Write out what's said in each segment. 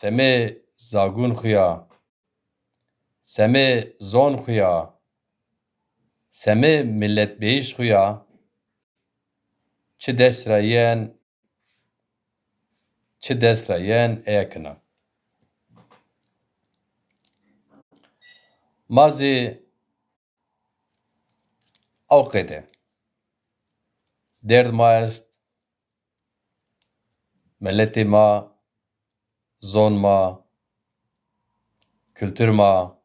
Semê zagûn xuya, semê zon xuya, semê milletbêj xuya, çi dest re yên eyekina. Mazê awqêde. Derd ma est, milletê ma, zon ma, kültür ma,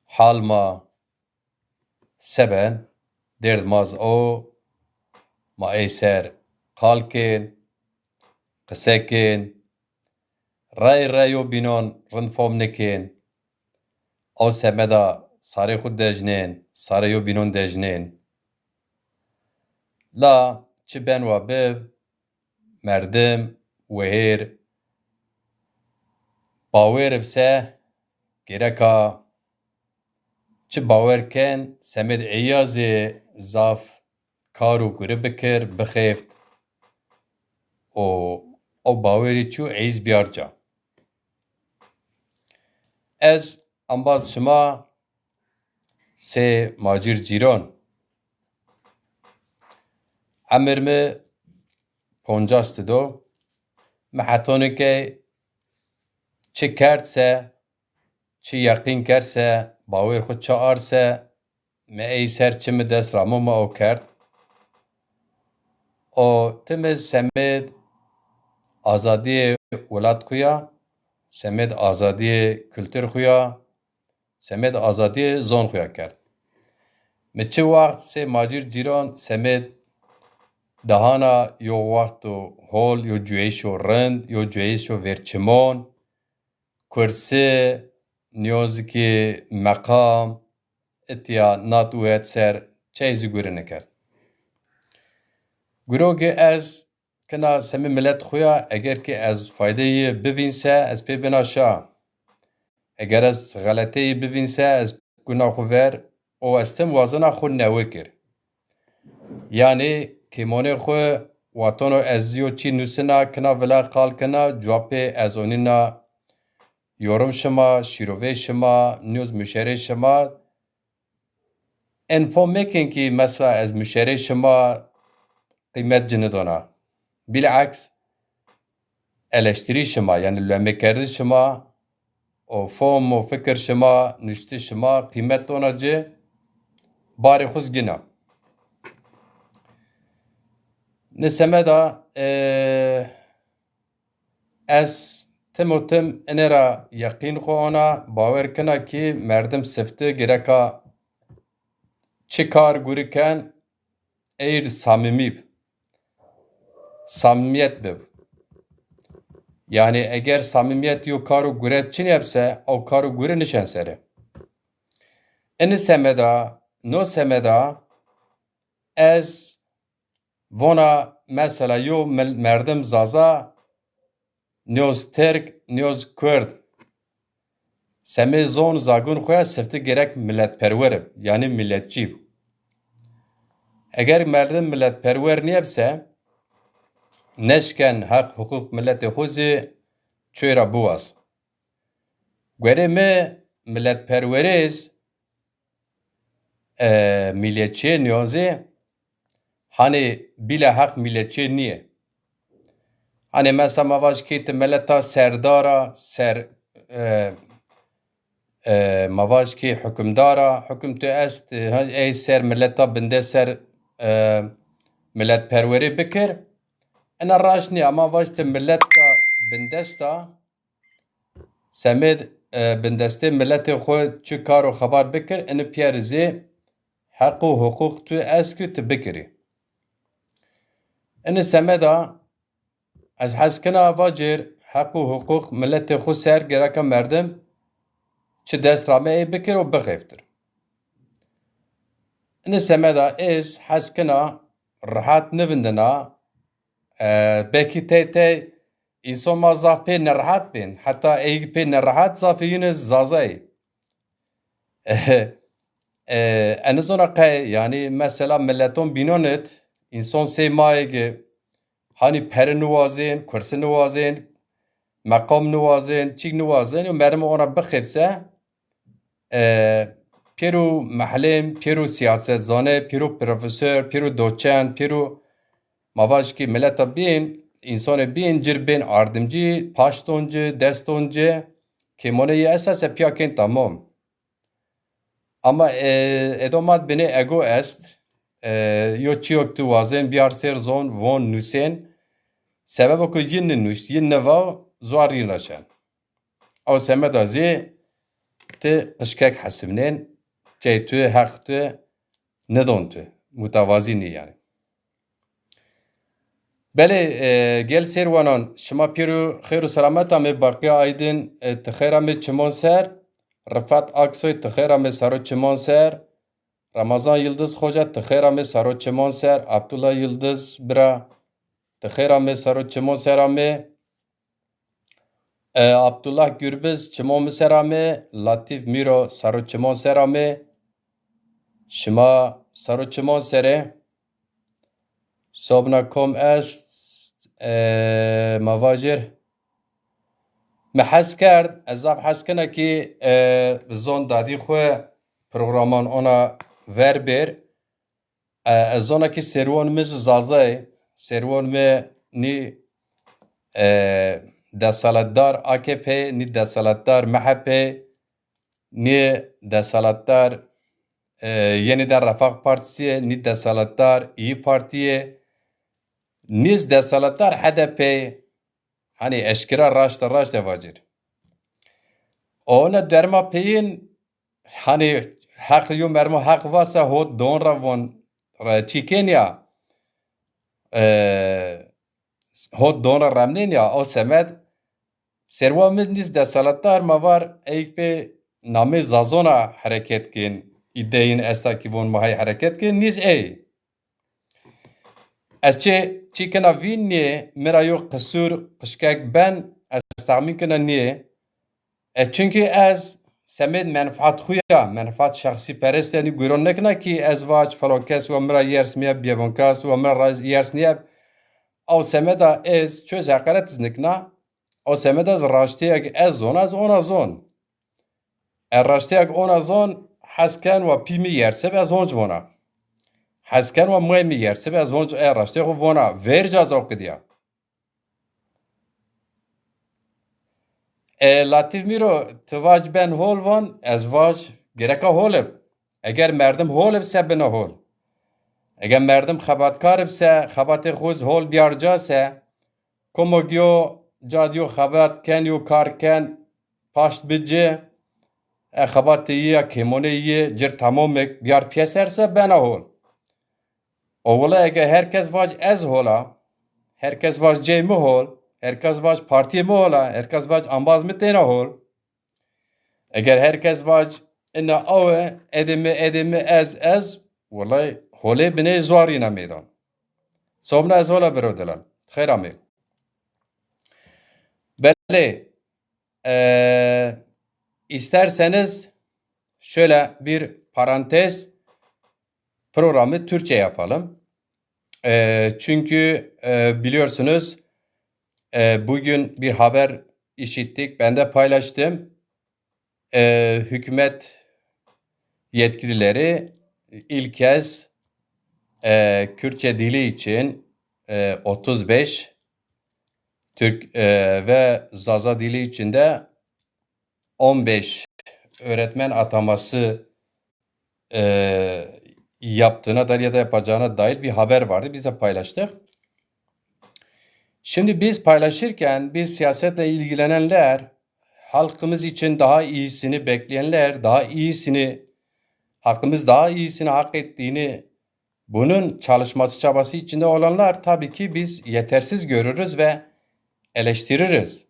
hal ma, seben derd maz o ma ey ser xalkên, qisekên, reyo bînon rinfom nikên, ew semeda sarê xwe dejnên, sareyo bînon dejnên. La çi ben wa biv, merdim, wêhêr, bawêr bise gereka çi bawerken semed eyazê zaf kar û gure bikir, bixêft û ew bawerî çû eyîz biyarca. Ez ambaz şima sê macîr cîran. Emir mi 50 me hetonekê çi kerdse, çi yeqîn kerse, bawêr xwe çi arse, me ey ser çi mi dest ramo me ew kerd. O timê semêd azadiyê welat xuya, semêd azadiyê kültür xuya, semêd azadiyê zon xuya kerd. Mi çi wext sê macîr cîran semêd dihana yo wext û hol, yo cuyêş û rind, yo cuyêş û vêrçimon, kursî, niyozikê meqam, itiya nat û het ser çey zî gure nekerd. Girogê ez kina semê millet xuya eger ki ez faydeyê bivînse ez pê binaşa. Eger ez xeleteyê bivînse ez guna xwe ver û ez tim wazina xwe newê kir. Yani kêmonê xwe watano ez yo çî nûsina kina vila qal kina cwapê ez onîna yorim şima, şîrovê şima, nûz müşerê şima enfomekên kî mesela ez müşerê şima qîmet cinidona. Bilaks eleştirî şima yani lêmekerdî şima û fom û fikir şima, nûştî şima qîmet dona ci barê xwe zgîna. Li semeda ez tim û tim inêra yeqîn xwe ona bawer kina kî merdim sifti gereka çi kar gûriken eyr samimî bi. Samimiyet bi. Yani eger samimiyet yo kar û gure çi nebse ew kar û gure nişen serê. Inî semeda, no semeda ez vona mesela yo merdim zaza nyoz Türk, nyoz Kurd semê zon zagûn xwe sifti gerek milletperwer ib yani milletçî ib. Eger merdim milletperwer niyebse neşken hak hukuk milletê xwe zê çêra biwas. Gerê me milletperwerêz milliyetçiye niyazê hani bîle hak milliyetçiye niye. Hani mesela mavaş kêti milleta serdara mavaş kê hükümdara hüküm tu est ey ser milleta binde ser milletperwerî bikir ina raş niye ama vaş te milleta bindesta semêd bindestê milletê xwe çi kar û xebar bikir ini piyerî zê hak û hukuk tu est ku tu bikirî. Ini semeda ez hez kina vacêr hak û hukuk milletê xwe ser gereka merdim çi dest rame ê bikir û bixêftir. Ini semeda ez hez kina rihat nivindina belkî tê înson ma zaf pê nerihat bên heta ey pê nerihat zafê yine zazayê. Enizona qey yani mesela milleton bînonit înson sê mayekê hani peri niwazên, kursi niwazên, مقام نوازن چیک نوازن و مرم ona بخفسه پیرو محلم پیرو سیاست زانه پیرو پروفسور پیرو دوچن پیرو مواج کی ملت بین انسان بین جر بین اردمجی پاشتونجه دستونجه که مونه اساس پیاکن تمام ama edomat beni ego est yo çiyok tu vazen biyar ser zon von nusen sebep ku yin nuş yin neva zuar yin raşan او semet azi te qışkek hasibnen ceytü haktü nedontu mutavazini yani bele gel servanan şima piru khairu selameta me baqiya aydin tkhira me çimon ser Rıfat Aksoy tıxera me saro çimon ser Ramazan Yıldız Hoca tıxera me saro çimon ser Abdullah Yıldız bira tıxera me saro çimon serame Abdullah Gürbüz çimon me serame Latif Miro saro çimon serame Şima saro çimon sere Sobna kom est mavajir محس کرد از حس کنه که زون دادی خو پروگرامان اونا ور بر از زونه که سروان مز زازه سروان می نی دستالتدار AKP نی دستالتدار MHP نی دستالتدار yeniden Refah Partisi نی دستالتدار İyi Partiye نیز دستالتدار HDP hani eşkira raşta vacir. Ona derma peyin hani hak yo mermo hak vasa hot don ravon çikenya hot don ramnen ya o semed servamız niz de salattar ma var eype name zazona hareket kin ideyin estakibon mahay hareket kin niz ey Eşçe çikena vinniye mera yok kısur kışkak ben estağmin kena niye çünkü ez semed menfaat xuya menfaat şahsi perest yani gurun nekna ki ez vaç falan kes ve mera yers miye biyabon kas ve mera yers niye o semeda ez çöz hakaret nekna o semeda ez raştiyek ez zon az ona zon raştiyek ona zon hasken ve pimi yerse ez onc vona Hasken ve mühimmi yerse ve zonc raştiyek vona vercaz okudya Latif miro tıvac ben hol van ez vac gereka holib eğer merdim holib se bina hol eğer merdim xabatkar se xabatê xuz hol biyarca se komogyo cadyo xabat ken yo kar ken paşt bice xabatê ye kemone ye cir tamomek biyar pyeserse bena hol Oğula eğer herkes vac ez hola herkes vac ceymi hol herkes vac partiye mi hola herkes vac ambaz mi tena hol eğer herkes vac inna ave edemi ez vallahi hole bine zuarina meydan somna ez hola berodelan khairame Bele isterseniz şöyle bir parantez programı Türkçe yapalım. Çünkü biliyorsunuz bugün bir haber işittik. Ben de paylaştım. Hükümet yetkilileri ilk kez Kürtçe dili için 35 Türk ve Zaza dili için de 15 öğretmen ataması yaptığına dair ya da yapacağına dair bir haber vardı. Biz de paylaştık. Şimdi biz paylaşırken biz siyasetle ilgilenenler, halkımız için daha iyisini bekleyenler, daha iyisini, halkımız daha iyisini hak ettiğini, bunun çalışması çabası içinde olanlar tabii ki biz yetersiz görürüz ve eleştiririz.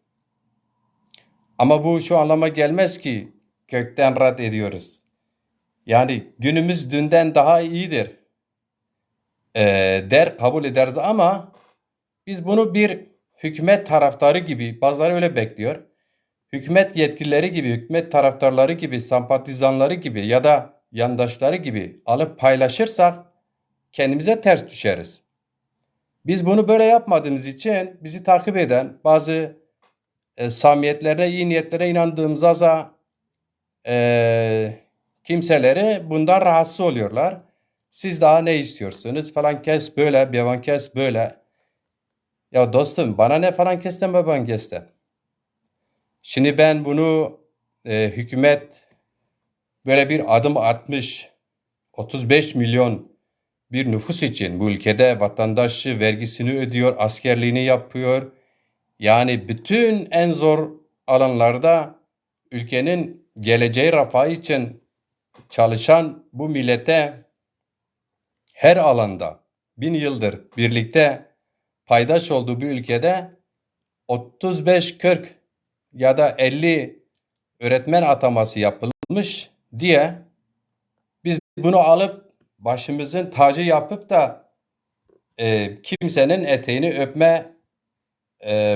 Ama bu şu anlama gelmez ki kökten rad ediyoruz. Yani günümüz dünden daha iyidir der kabul ederiz ama biz bunu bir hükümet taraftarı gibi bazıları öyle bekliyor. Hükümet yetkilileri gibi, hükümet taraftarları gibi, sempatizanları gibi ya da yandaşları gibi alıp paylaşırsak kendimize ters düşeriz. Biz bunu böyle yapmadığımız için bizi takip eden bazı samimiyetlerine, iyi niyetlerine inandığımız kimseleri bundan rahatsız oluyorlar. Siz daha ne istiyorsunuz? Falan kes böyle, bevan kes böyle. Ya dostum bana ne falan kesten bevan kesten. Şimdi ben bunu hükümet böyle bir adım atmış 35 milyon bir nüfus için bu ülkede vatandaşı vergisini ödüyor, askerliğini yapıyor. Yani bütün en zor alanlarda ülkenin geleceği refahı için çalışan bu millete her alanda 1000 yıldır birlikte paydaş olduğu bir ülkede 35-40 ya da 50 öğretmen ataması yapılmış diye biz bunu alıp başımızın tacı yapıp da kimsenin eteğini öpme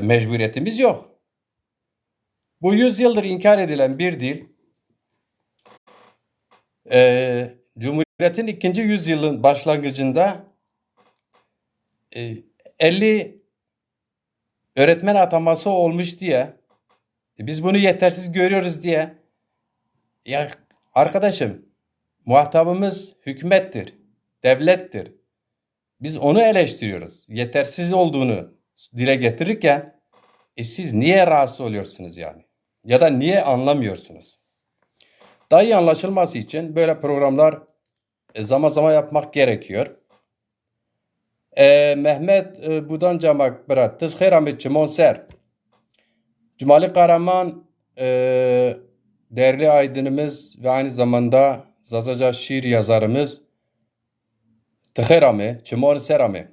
mecburiyetimiz yok. Bu 100 yıldır inkar edilen bir dil Cumhuriyet'in ikinci yüzyılın başlangıcında 50 öğretmen ataması olmuş diye biz bunu yetersiz görüyoruz diye ya arkadaşım muhatabımız hükümettir, devlettir. Biz onu eleştiriyoruz. Yetersiz olduğunu dile getirirken siz niye rahatsız oluyorsunuz yani? Ya da niye anlamıyorsunuz? Daha iyi anlaşılması için böyle programlar zaman zaman yapmak gerekiyor. Mehmet Budan Camak Bırattız Kheyramit Çimonser Cumali Karaman değerli aydınımız ve aynı zamanda Zazaca şiir yazarımız Tıkherami, Çimon Serami.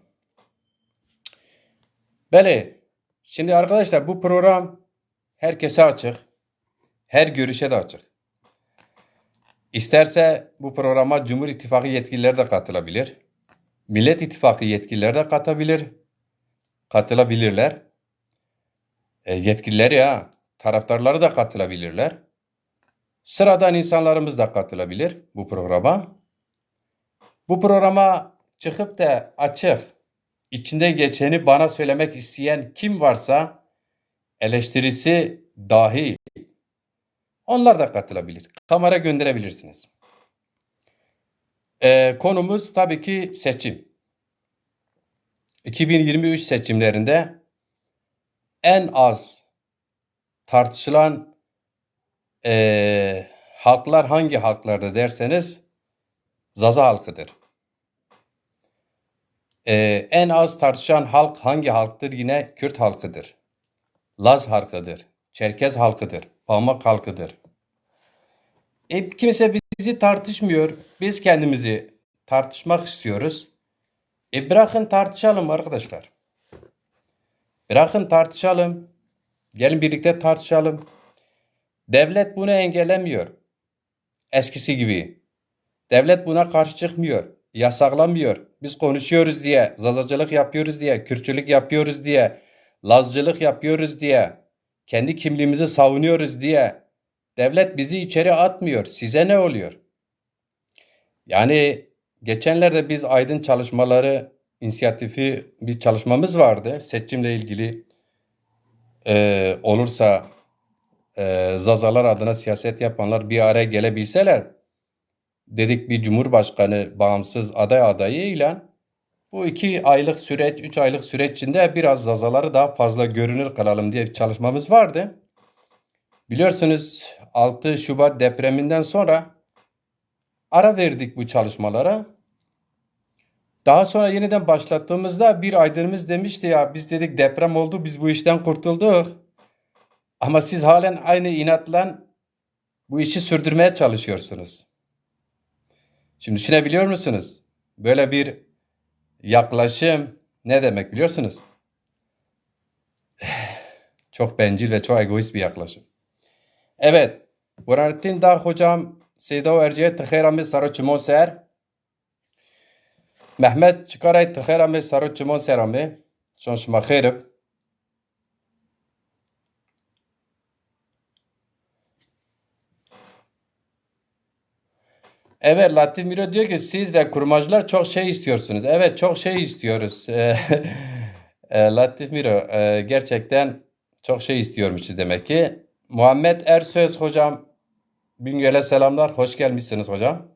Beli, şimdi arkadaşlar bu program herkese açık. Her görüşe de açık. İsterse bu programa Cumhur İttifakı yetkilileri de katılabilir. Millet İttifakı yetkilileri de katılabilirler. Yetkilileri ya, taraftarları da katılabilirler. Sıradan insanlarımız da katılabilir bu programa. Bu programa çıkıp da açık, içinden geçeni bana söylemek isteyen kim varsa eleştirisi dahi onlar da katılabilir. Kamera gönderebilirsiniz. Konumuz tabii ki seçim. 2023 seçimlerinde en az tartışılan halklar hangi halklardır derseniz Zaza halkıdır. En az tartışan halk hangi halktır? Yine Kürt halkıdır. Laz halkıdır. Çerkez halkıdır. Pamak halkıdır. Kimse bizi tartışmıyor. Biz kendimizi tartışmak istiyoruz. Bırakın tartışalım arkadaşlar. Bırakın tartışalım. Gelin birlikte tartışalım. Devlet bunu engellemiyor. Eskisi gibi. Devlet buna karşı çıkmıyor. Yasaklamıyor. Biz konuşuyoruz diye, Zazacılık yapıyoruz diye, Kürtçülük yapıyoruz diye, Lazcılık yapıyoruz diye, kendi kimliğimizi savunuyoruz diye devlet bizi içeri atmıyor. Size ne oluyor? Yani geçenlerde biz aydın çalışmaları inisiyatifi bir çalışmamız vardı. Seçimle ilgili olursa Zazalar adına siyaset yapanlar bir araya gelebilseler dedik bir cumhurbaşkanı bağımsız aday adayıyla bu 2 aylık süreç, 3 aylık süreç içinde biraz Zazaları daha fazla görünür kılalım diye bir çalışmamız vardı. Biliyorsunuz 6 Şubat depreminden sonra ara verdik bu çalışmalara. Daha sonra yeniden başlattığımızda bir aydınımız demişti ya biz dedik deprem oldu biz bu işten kurtulduk. Ama siz halen aynı inatla bu işi sürdürmeye çalışıyorsunuz. Şimdi düşünebiliyor musunuz? Böyle bir yaklaşım ne demek biliyorsunuz? Çok bencil ve çok egoist bir yaklaşım. Evet. Burhanettin Dağ hocam Seyda Erciye Tıkherami Sarıçımon Ser Mehmet Çıkaray Tıkherami Sarıçımon Serami Şonşma Khairib. Evet Latif Miro diyor ki siz ve kurmacılar çok şey istiyorsunuz. Evet çok şey istiyoruz. Latif Miro gerçekten Çok şey istiyormuşuz demek ki. Muhammed Ersöz hocam, Bingöl'e selamlar. Hoş gelmişsiniz hocam.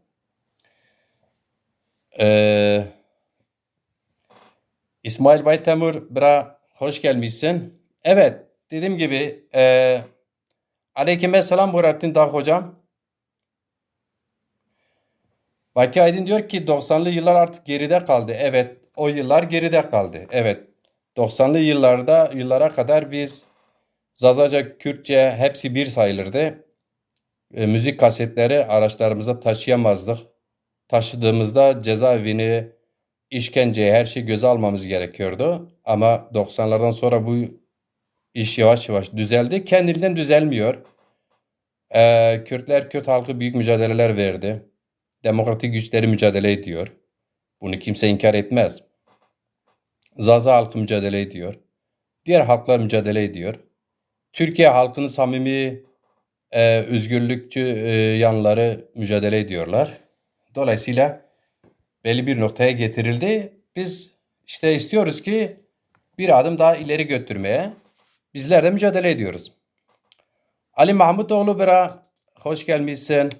Ee, İsmail Baytemur, bra, hoş gelmişsin. Evet, dediğim gibi aleyküm selam Burhattin Dağ hocam. Baki Aydın diyor ki 90'lı yıllar artık geride kaldı. Evet, o yıllar geride kaldı. Evet, 90'lı yıllara kadar biz Zazaca, Kürtçe hepsi bir sayılırdı. Müzik kasetleri araçlarımıza taşıyamazdık. Taşıdığımızda cezaevini, işkenceyi, her şeyi göze almamız gerekiyordu. Ama 90'lardan sonra bu iş yavaş yavaş düzeldi. Kendiliğinden düzelmiyor. Kürtler, Kürt halkı büyük mücadeleler verdi. Demokratik güçleri mücadele ediyor. Bunu kimse inkar etmez. Zaza halkı mücadele ediyor. Diğer halklar mücadele ediyor. Türkiye halkının samimi, özgürlükçü yanları mücadele ediyorlar. Dolayısıyla belli bir noktaya getirildi. Biz işte istiyoruz ki bir adım daha ileri götürmeye bizler de mücadele ediyoruz. Ali Mahmutoğlu Bira, hoş gelmişsin.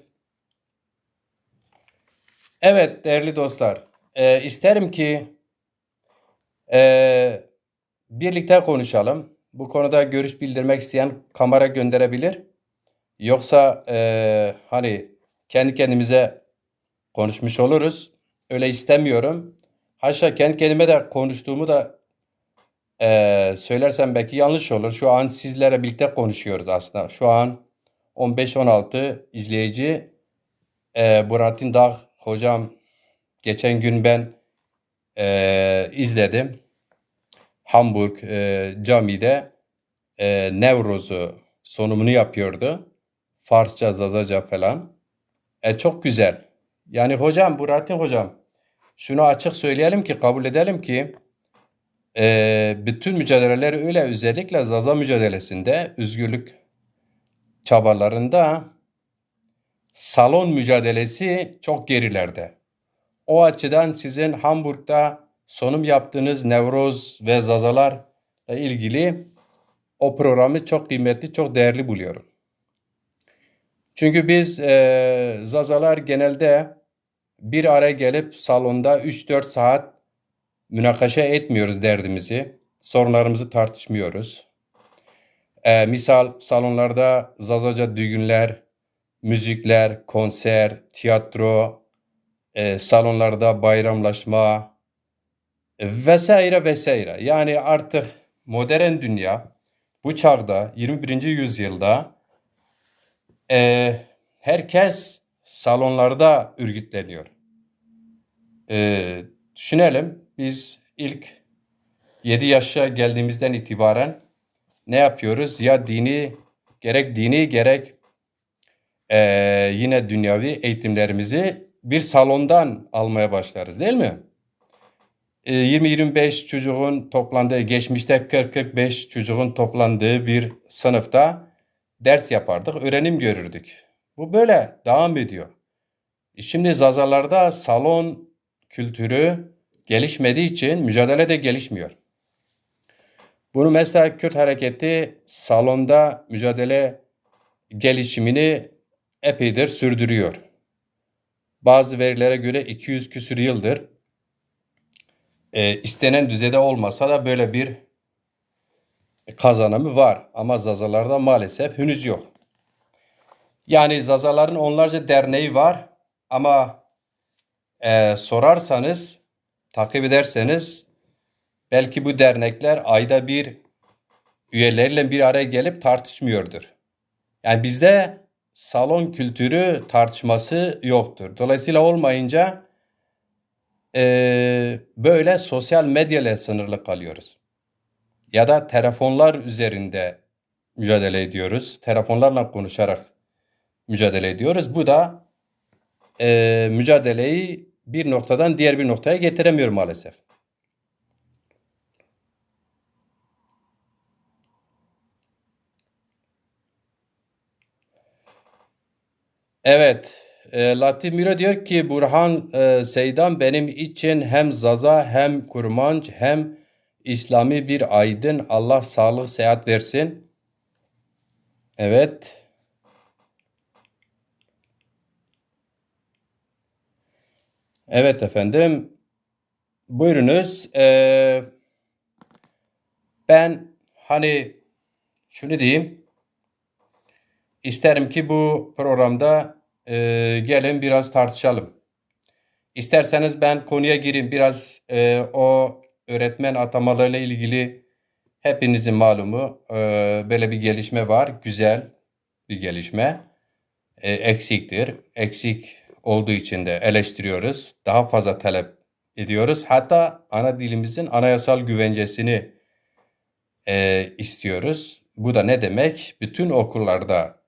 Evet değerli dostlar, isterim ki e, birlikte konuşalım. Bu konuda görüş bildirmek isteyen kamera gönderebilir. Yoksa hani kendi kendimize konuşmuş oluruz. Öyle istemiyorum. Haşa kendi kendime de konuştuğumu da söylersem belki yanlış olur. Şu an sizlere birlikte konuşuyoruz aslında. Şu an 15-16 izleyici. Burhanettin Dağ hocam geçen gün ben izledim. Hamburg camide Nevruz'u sunumunu yapıyordu. Farsça, Zazaca falan. Çok güzel. Yani hocam, Burhanettin hocam, şunu açık söyleyelim ki, kabul edelim ki bütün mücadeleler öyle, özellikle Zaza mücadelesinde, özgürlük çabalarında salon mücadelesi çok gerilerde. O açıdan sizin Hamburg'da sunum yaptığınız Nevroz ve Zazalarla ilgili o programı çok kıymetli, çok değerli buluyorum. Çünkü biz Zazalar genelde bir araya gelip salonda 3-4 saat münakaşa etmiyoruz derdimizi, sorunlarımızı tartışmıyoruz. Misal salonlarda Zazaca düğünler, müzikler, konser, tiyatro, salonlarda bayramlaşma vesaire vesaire. Yani artık modern dünya bu çağda 21. yüzyılda herkes salonlarda örgütleniyor. Düşünelim biz ilk 7 yaşa geldiğimizden itibaren ne yapıyoruz? Ya dini gerek yine dünyavi eğitimlerimizi bir salondan almaya başlarız değil mi? 20-25 çocuğun toplandığı, geçmişte 40-45 çocuğun toplandığı bir sınıfta ders yapardık, öğrenim görürdük. Bu böyle devam ediyor. Şimdi Zazalarda salon kültürü gelişmediği için mücadele de gelişmiyor. Bunu mesela Kürt hareketi salonda mücadele gelişimini epeydir sürdürüyor. Bazı verilere göre 200 küsür yıldır istenen düzeyde olmasa da böyle bir kazanımı var. Ama Zazalarda maalesef henüz yok. Yani Zazaların onlarca derneği var ama sorarsanız, takip ederseniz belki bu dernekler ayda bir üyeleriyle bir araya gelip tartışmıyordur. Yani bizde salon kültürü tartışması yoktur. Dolayısıyla olmayınca böyle sosyal medyayla sınırlı kalıyoruz. Ya da telefonlar üzerinde mücadele ediyoruz. Telefonlarla konuşarak mücadele ediyoruz. Bu da mücadeleyi bir noktadan diğer bir noktaya getiremiyor maalesef. Evet, Latif Miro diyor ki Burhan Seydan benim için hem Zaza hem Kurmanç hem İslami bir aydın. Allah sağlık, sıhhat versin. Evet. Evet efendim. Buyurunuz. Ben hani şunu diyeyim. İsterim ki bu programda gelin biraz tartışalım. İsterseniz ben konuya gireyim. Biraz o öğretmen atamalarıyla ilgili hepinizin malumu böyle bir gelişme var. Güzel bir gelişme. Eksiktir. Eksik olduğu için de eleştiriyoruz. Daha fazla talep ediyoruz. Hatta ana dilimizin anayasal güvencesini istiyoruz. Bu da ne demek? Bütün okullarda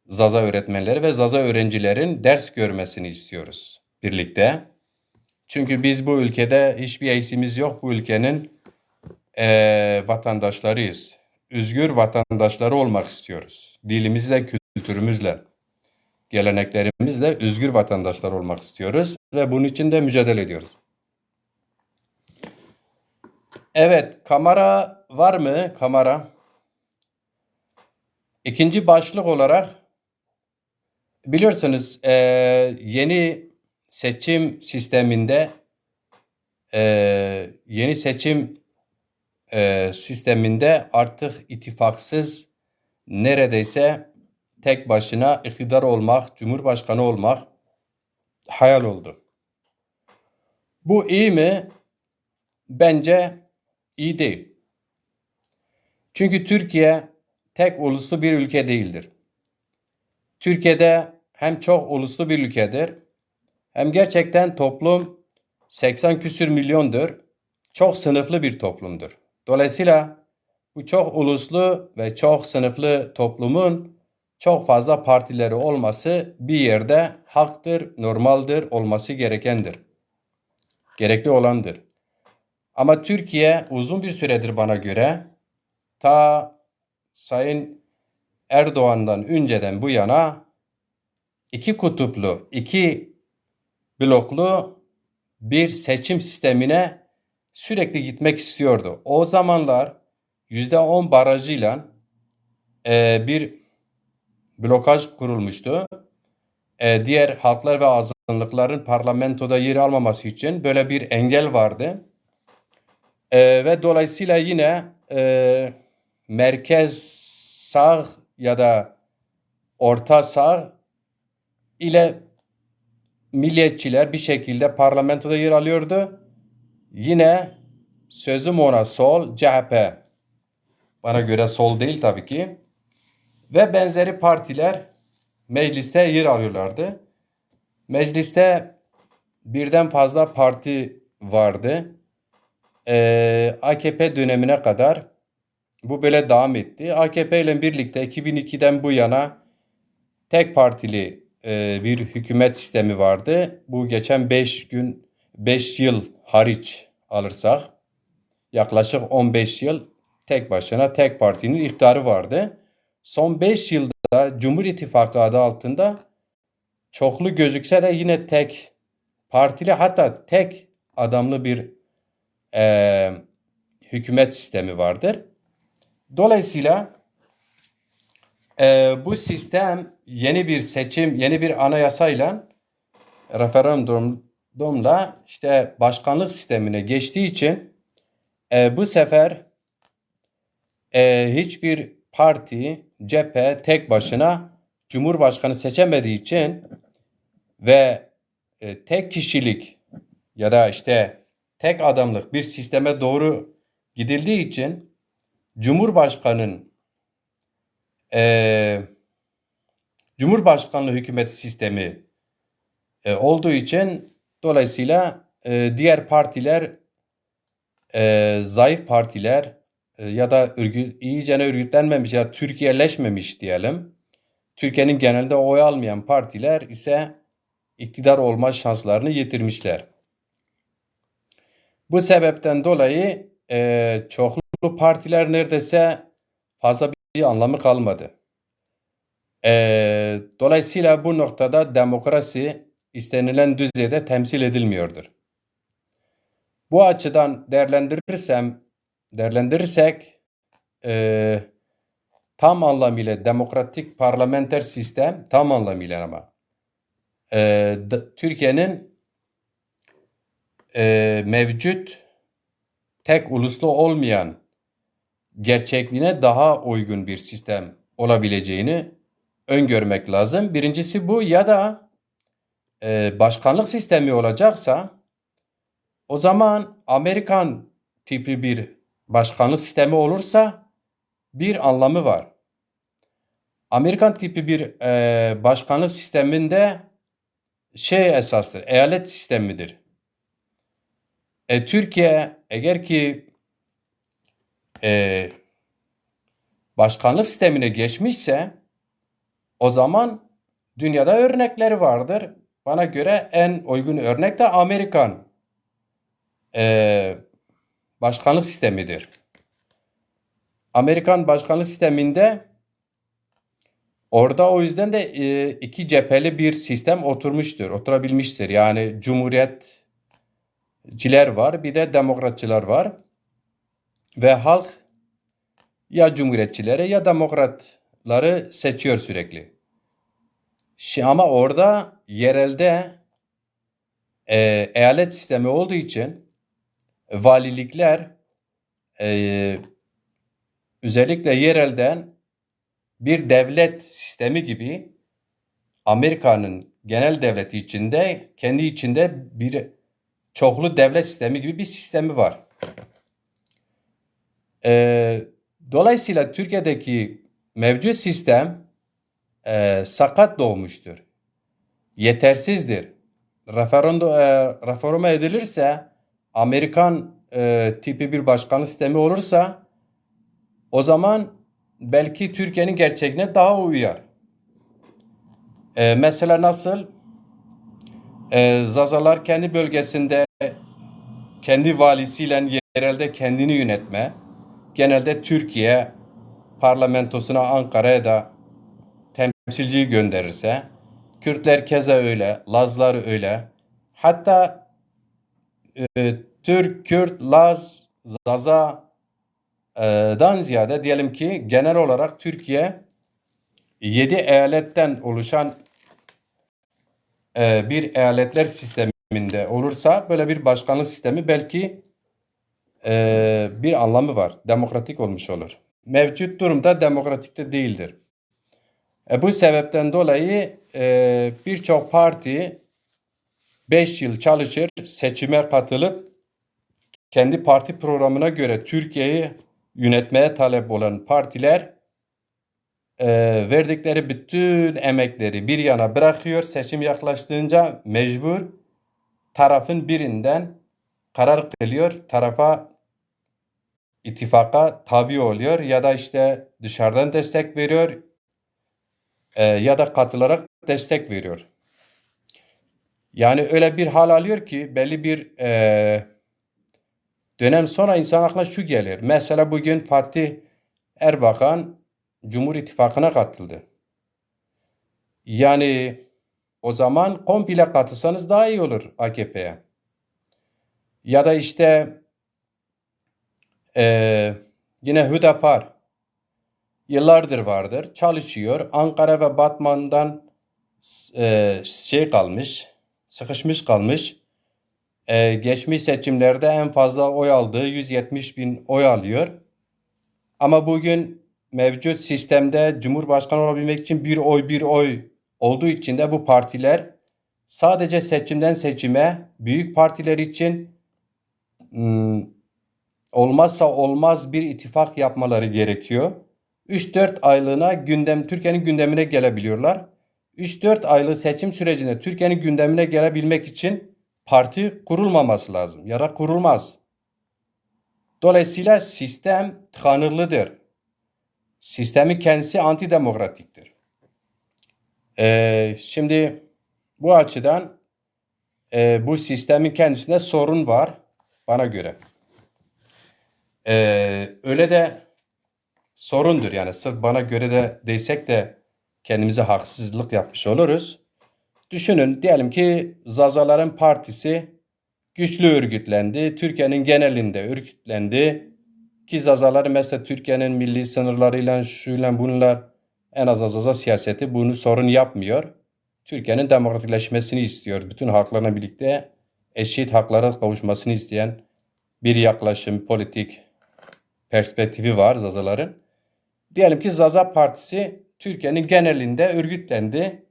Zaza öğretmenleri ve Zaza öğrencilerin ders görmesini istiyoruz birlikte. Çünkü biz bu ülkede hiçbir eksiğimiz yok. Bu ülkenin vatandaşlarıyız. Özgür vatandaşları olmak istiyoruz. Dilimizle, kültürümüzle, geleneklerimizle özgür vatandaşlar olmak istiyoruz. Ve bunun için de mücadele ediyoruz. Evet, kamera var mı? Kamera. İkinci başlık olarak biliyorsunuz yeni seçim sisteminde artık ittifaksız neredeyse tek başına iktidar olmak, cumhurbaşkanı olmak hayal oldu. Bu iyi mi? Bence iyi değil. Çünkü Türkiye tek uluslu bir ülke değildir. Türkiye'de hem çok uluslu bir ülkedir, hem gerçekten toplum 80 küsür milyondur. Çok sınıflı bir toplumdur. Dolayısıyla bu çok uluslu ve çok sınıflı toplumun çok fazla partileri olması bir yerde haktır, normaldir, olması gerekendir. Gerekli olandır. Ama Türkiye uzun bir süredir bana göre ta Sayın Erdoğan'dan önceden bu yana iki kutuplu, iki bloklu bir seçim sistemine sürekli gitmek istiyordu. O zamanlar %10 barajıyla bir blokaj kurulmuştu. Diğer halklar ve azınlıkların parlamentoda yer almaması için böyle bir engel vardı. Ve dolayısıyla yine merkez sağ ya da orta sağ ile milliyetçiler bir şekilde parlamentoda yer alıyordu. Yine sözüm ona sol, CHP. Bana göre sol değil tabii ki. Ve benzeri partiler mecliste yer alıyorlardı. Mecliste birden fazla parti vardı. AKP dönemine kadar bu böyle devam etti. AKP ile birlikte 2002'den bu yana tek partili bir hükümet sistemi vardı. Bu geçen 5 yıl hariç alırsak yaklaşık 15 yıl tek başına tek partinin iktidarı vardı. Son 5 yılda Cumhur İttifakı adı altında çoklu gözükse de yine tek partili hatta tek adamlı bir hükümet sistemi vardır. Dolayısıyla bu sistem yeni bir seçim, yeni bir anayasayla referandumla işte başkanlık sistemine geçtiği için bu sefer hiçbir parti, cephe tek başına cumhurbaşkanı seçemediği için ve tek kişilik ya da işte tek adamlık bir sisteme doğru gidildiği için Cumhurbaşkanlığı hükümet sistemi olduğu için dolayısıyla diğer partiler zayıf partiler ya da iyicene örgütlenmemiş ya Türkiye'leşmemiş diyelim. Türkiye'nin genelinde oy almayan partiler ise iktidar olma şanslarını yitirmişler. Bu sebepten dolayı çoklu partiler neredeyse fazla bir anlamı kalmadı. Dolayısıyla bu noktada demokrasi istenilen düzeyde temsil edilmiyordur. Bu açıdan değerlendirirsem değerlendirirsek tam anlamıyla demokratik parlamenter sistem, tam anlamıyla ama Türkiye'nin mevcut tek uluslu olmayan gerçekliğine daha uygun bir sistem olabileceğini öngörmek lazım. Birincisi bu, ya da başkanlık sistemi olacaksa o zaman Amerikan tipi bir başkanlık sistemi olursa bir anlamı var. Amerikan tipi bir başkanlık sisteminde esastır, eyalet sistemidir. Türkiye eğer ki başkanlık sistemine geçmişse o zaman dünyada örnekleri vardır. Bana göre en uygun örnek de Amerikan başkanlık sistemidir. Amerikan başkanlık sisteminde orada o yüzden de iki cepheli bir sistem oturabilmiştir. Yani cumhuriyetçiler var, bir de demokratçılar var. Ve halk ya cumhuriyetçileri ya demokratları seçiyor sürekli. Ama orada yerelde eyalet sistemi olduğu için valilikler özellikle yerelden bir devlet sistemi gibi Amerika'nın genel devleti içinde kendi içinde bir çoklu devlet sistemi gibi bir sistemi var. Dolayısıyla Türkiye'deki mevcut sistem sakat doğmuştur. Yetersizdir. Reforma edilirse Amerikan tipi bir başkanlık sistemi olursa o zaman belki Türkiye'nin gerçeğine daha uyar. Mesela nasıl? Zazalar kendi bölgesinde kendi valisiyle yerelde kendini yönetme. Genelde Türkiye parlamentosuna, Ankara'ya da temsilciyi gönderirse, Kürtler keza öyle, Lazlar öyle. Hatta Türk, Kürt, Laz, Zaza'dan ziyade diyelim ki genel olarak Türkiye 7 eyaletten oluşan bir eyaletler sisteminde olursa böyle bir başkanlık sistemi belki bir anlamı var. Demokratik olmuş olur. Mevcut durumda demokratikte değildir. Bu sebepten dolayı birçok parti 5 yıl çalışır, seçime katılıp kendi parti programına göre Türkiye'yi yönetmeye talep olan partiler verdikleri bütün emekleri bir yana bırakıyor. Seçim yaklaştığınca mecbur tarafın birinden karar kılıyor. İttifaka tabi oluyor ya da işte dışarıdan destek veriyor ya da katılarak destek veriyor. Yani öyle bir hal alıyor ki belli bir dönem sonra insan aklına şu gelir. Mesela bugün Fatih Erbakan Cumhur İttifakı'na katıldı. Yani o zaman komple katılsanız daha iyi olur AKP'ye. Ya da işte yine Hüdapar yıllardır vardır. Çalışıyor. Ankara ve Batman'dan sıkışmış kalmış. Geçmiş seçimlerde en fazla oy aldığı 170 bin oy alıyor. Ama bugün mevcut sistemde Cumhurbaşkanı olabilmek için bir oy olduğu için de bu partiler sadece seçimden seçime büyük partiler için olmazsa olmaz bir ittifak yapmaları gerekiyor. 3-4 aylığına Türkiye'nin gündemine gelebiliyorlar. 3-4 aylık seçim sürecinde Türkiye'nin gündemine gelebilmek için parti kurulmaması lazım ya da kurulmaz. Dolayısıyla sistem tıkanırlıdır. Sistemin kendisi antidemokratiktir. Şimdi bu açıdan bu sistemin kendisinde sorun var bana göre. Öyle de sorundur yani sırf bana göre de desek de kendimize haksızlık yapmış oluruz. Düşünün diyelim ki Zazaların partisi güçlü örgütlendi. Türkiye'nin genelinde örgütlendi. Ki Zazaları mesela Türkiye'nin milli sınırlarıyla şuyla bunlar en az Zaza siyaseti bunu sorun yapmıyor. Türkiye'nin demokratikleşmesini istiyor. Bütün halklarla birlikte eşit haklara kavuşmasını isteyen bir yaklaşım, politik perspektifi var Zazaların. Diyelim ki Zaza Partisi Türkiye'nin genelinde örgütlendi.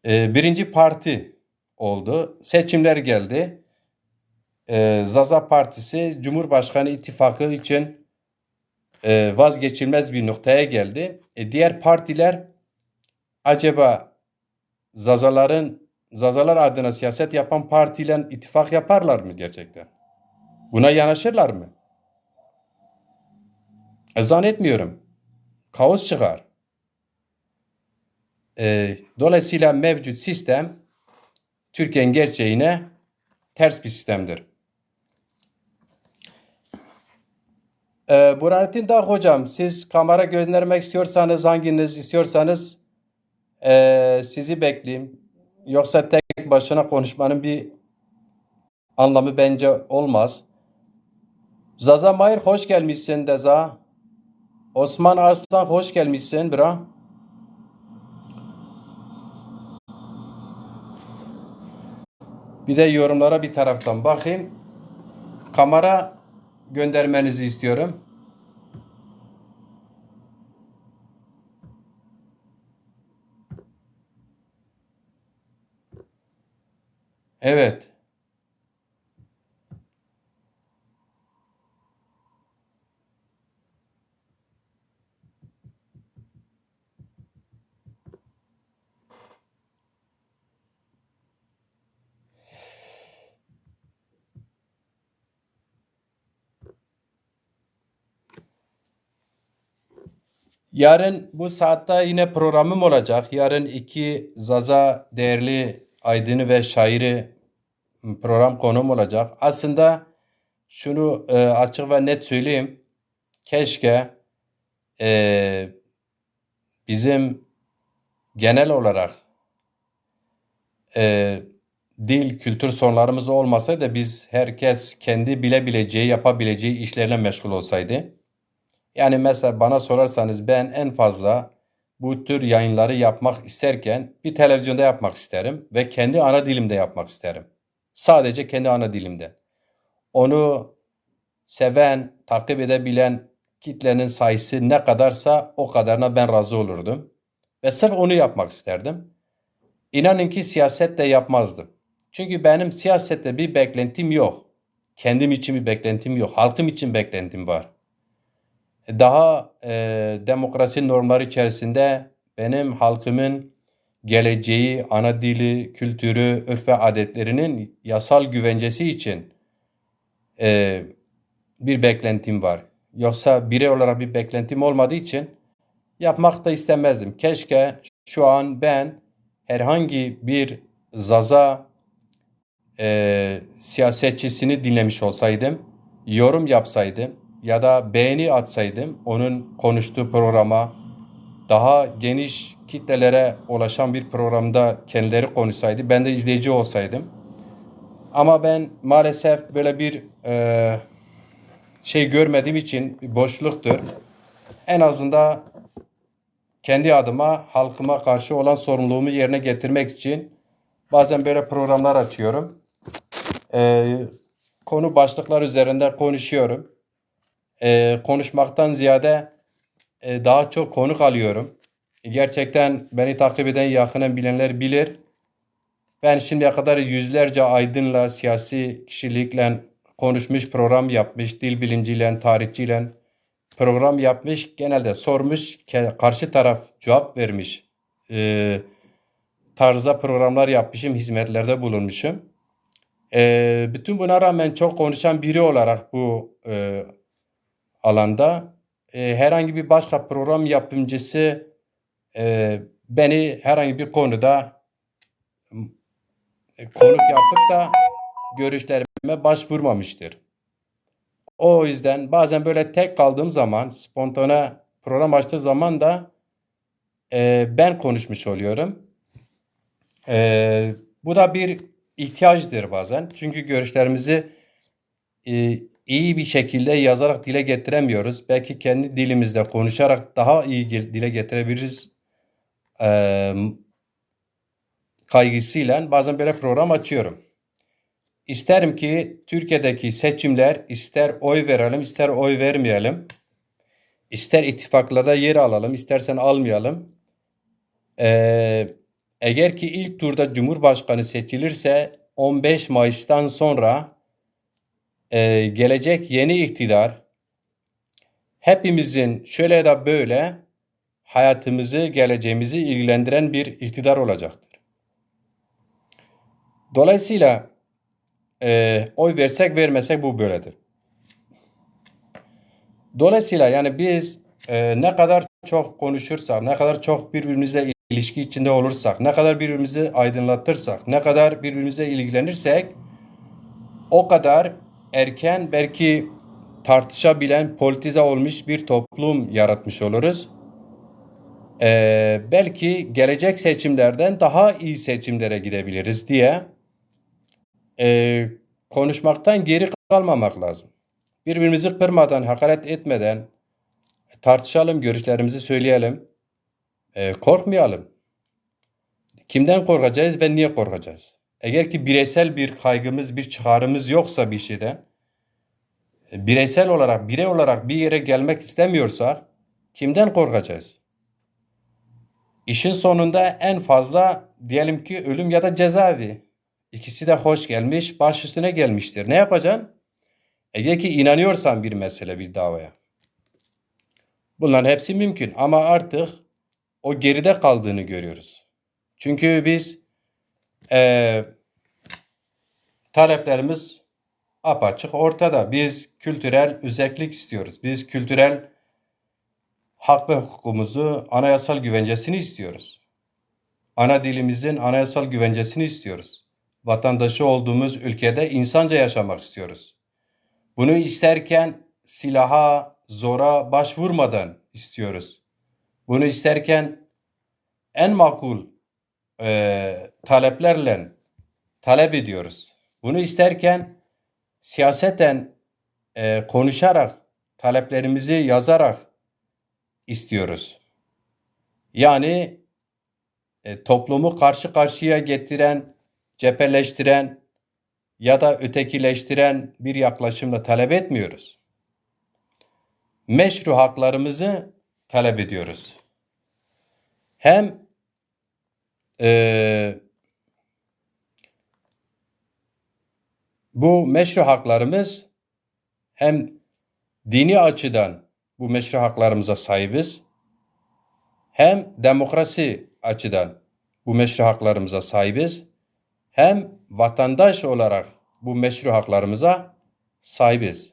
Birinci parti oldu. Seçimler geldi. Zaza Partisi Cumhurbaşkanı İttifakı için vazgeçilmez bir noktaya geldi. Diğer partiler acaba Zazalar adına siyaset yapan partiyle ittifak yaparlar mı gerçekten? Buna yanaşırlar mı? Zannetmiyorum. Kaos çıkar. Dolayısıyla mevcut sistem Türkiye'nin gerçeğine ters bir sistemdir. Burhanettin Dağ hocam, siz kamera göndermek istiyorsanız, hanginiz istiyorsanız sizi bekleyeyim. Yoksa tek başına konuşmanın bir anlamı bence olmaz. Zaza Mahir hoş gelmişsin Deza. Osman Arslan hoş gelmişsin bra. Bir de yorumlara bir taraftan bakayım. Kamera göndermenizi istiyorum. Evet. Yarın bu saatte yine programım olacak. Yarın iki Zaza değerli aydını ve şairi program konuğum olacak. Aslında şunu açık ve net söyleyeyim. Keşke bizim genel olarak dil, kültür sorunlarımız olmasaydı biz herkes kendi bilebileceği, yapabileceği işlerle meşgul olsaydı. Yani mesela bana sorarsanız ben en fazla bu tür yayınları yapmak isterken bir televizyonda yapmak isterim ve kendi ana dilimde yapmak isterim. Sadece kendi ana dilimde. Onu seven, takip edebilen kitlenin sayısı ne kadarsa o kadarına ben razı olurdum. Ve sırf onu yapmak isterdim. İnanın ki siyaset de yapmazdım. Çünkü benim siyasette bir beklentim yok. Kendim için bir beklentim yok. Halkım için beklentim var. Daha demokrasi normları içerisinde benim halkımın geleceği, ana dili, kültürü, örf ve adetlerinin yasal güvencesi için bir beklentim var. Yoksa birey olarak bir beklentim olmadığı için yapmak da istemezdim. Keşke şu an ben herhangi bir Zaza siyasetçisini dinlemiş olsaydım, yorum yapsaydım ya da beğeni atsaydım onun konuştuğu programa, daha geniş kitlelere ulaşan bir programda kendileri konuşsaydı, ben de izleyici olsaydım. Ama ben maalesef böyle bir şey görmediğim için boşluktur. En azından kendi adıma halkıma karşı olan sorumluluğumu yerine getirmek için bazen böyle programlar açıyorum. Konu başlıklar üzerinde konuşuyorum. Konuşmaktan ziyade daha çok konuk alıyorum. Gerçekten beni takip eden, yakinen bilenler bilir. Ben şimdiye kadar yüzlerce aydınla, siyasi kişilikle konuşmuş, program yapmış, dil bilimciyle, tarihçiyle program yapmış, genelde sormuş, karşı taraf cevap vermiş tarzda programlar yapmışım, hizmetlerde bulunmuşum. Bütün buna rağmen çok konuşan biri olarak bu alanda herhangi bir başka program yapımcısı beni herhangi bir konuda konuk yapıp da görüşlerime başvurmamıştır. O yüzden bazen böyle tek kaldığım zaman, spontane program açtığı zaman da ben konuşmuş oluyorum. Bu da bir ihtiyaçtır bazen. Çünkü görüşlerimizi iyi bir şekilde yazarak dile getiremiyoruz. Belki kendi dilimizde konuşarak daha iyi dile getirebiliriz kaygısıyla bazen böyle program açıyorum. İsterim ki Türkiye'deki seçimler ister oy verelim ister oy vermeyelim, ister ittifaklarda yer alalım istersen almayalım. Eğer ki ilk turda Cumhurbaşkanı seçilirse 15 Mayıs'tan sonra gelecek yeni iktidar hepimizin şöyle ya da böyle hayatımızı, geleceğimizi ilgilendiren bir iktidar olacaktır. Dolayısıyla oy versek vermesek bu böyledir. Dolayısıyla yani biz ne kadar çok konuşursak, ne kadar çok birbirimizle ilişki içinde olursak, ne kadar birbirimizi aydınlatırsak, ne kadar birbirimize ilgilenirsek o kadar erken belki tartışabilen, politize olmuş bir toplum yaratmış oluruz. Belki gelecek seçimlerden daha iyi seçimlere gidebiliriz diye konuşmaktan geri kalmamak lazım. Birbirimizi kırmadan, hakaret etmeden tartışalım, görüşlerimizi söyleyelim. Korkmayalım. Kimden korkacağız ve niye korkacağız? Eğer ki bireysel bir kaygımız, bir çıkarımız yoksa bir şeyden, bireysel olarak, birey olarak bir yere gelmek istemiyorsak, kimden korkacağız? İşin sonunda en fazla diyelim ki ölüm ya da cezaevi. İkisi de hoş gelmiş, baş üstüne gelmiştir. Ne yapacaksın? Eğer ki inanıyorsan bir mesele, bir davaya. Bunların hepsi mümkün ama artık o geride kaldığını görüyoruz. Çünkü biz taleplerimiz apaçık ortada. Biz kültürel özellik istiyoruz. Biz kültürel hak ve hukukumuzu, anayasal güvencesini istiyoruz. Ana dilimizin anayasal güvencesini istiyoruz. Vatandaşı olduğumuz ülkede insanca yaşamak istiyoruz. Bunu isterken silaha, zora başvurmadan istiyoruz. Bunu isterken en makul taleplerle talep ediyoruz. Bunu isterken siyaseten konuşarak, taleplerimizi yazarak istiyoruz. Yani toplumu karşı karşıya getiren, cepheleştiren ya da ötekileştiren bir yaklaşımla talep etmiyoruz. Meşru haklarımızı talep ediyoruz. Hem bu meşru haklarımız hem dini açıdan bu meşru haklarımıza sahibiz, hem demokrasi açıdan bu meşru haklarımıza sahibiz, hem vatandaş olarak bu meşru haklarımıza sahibiz.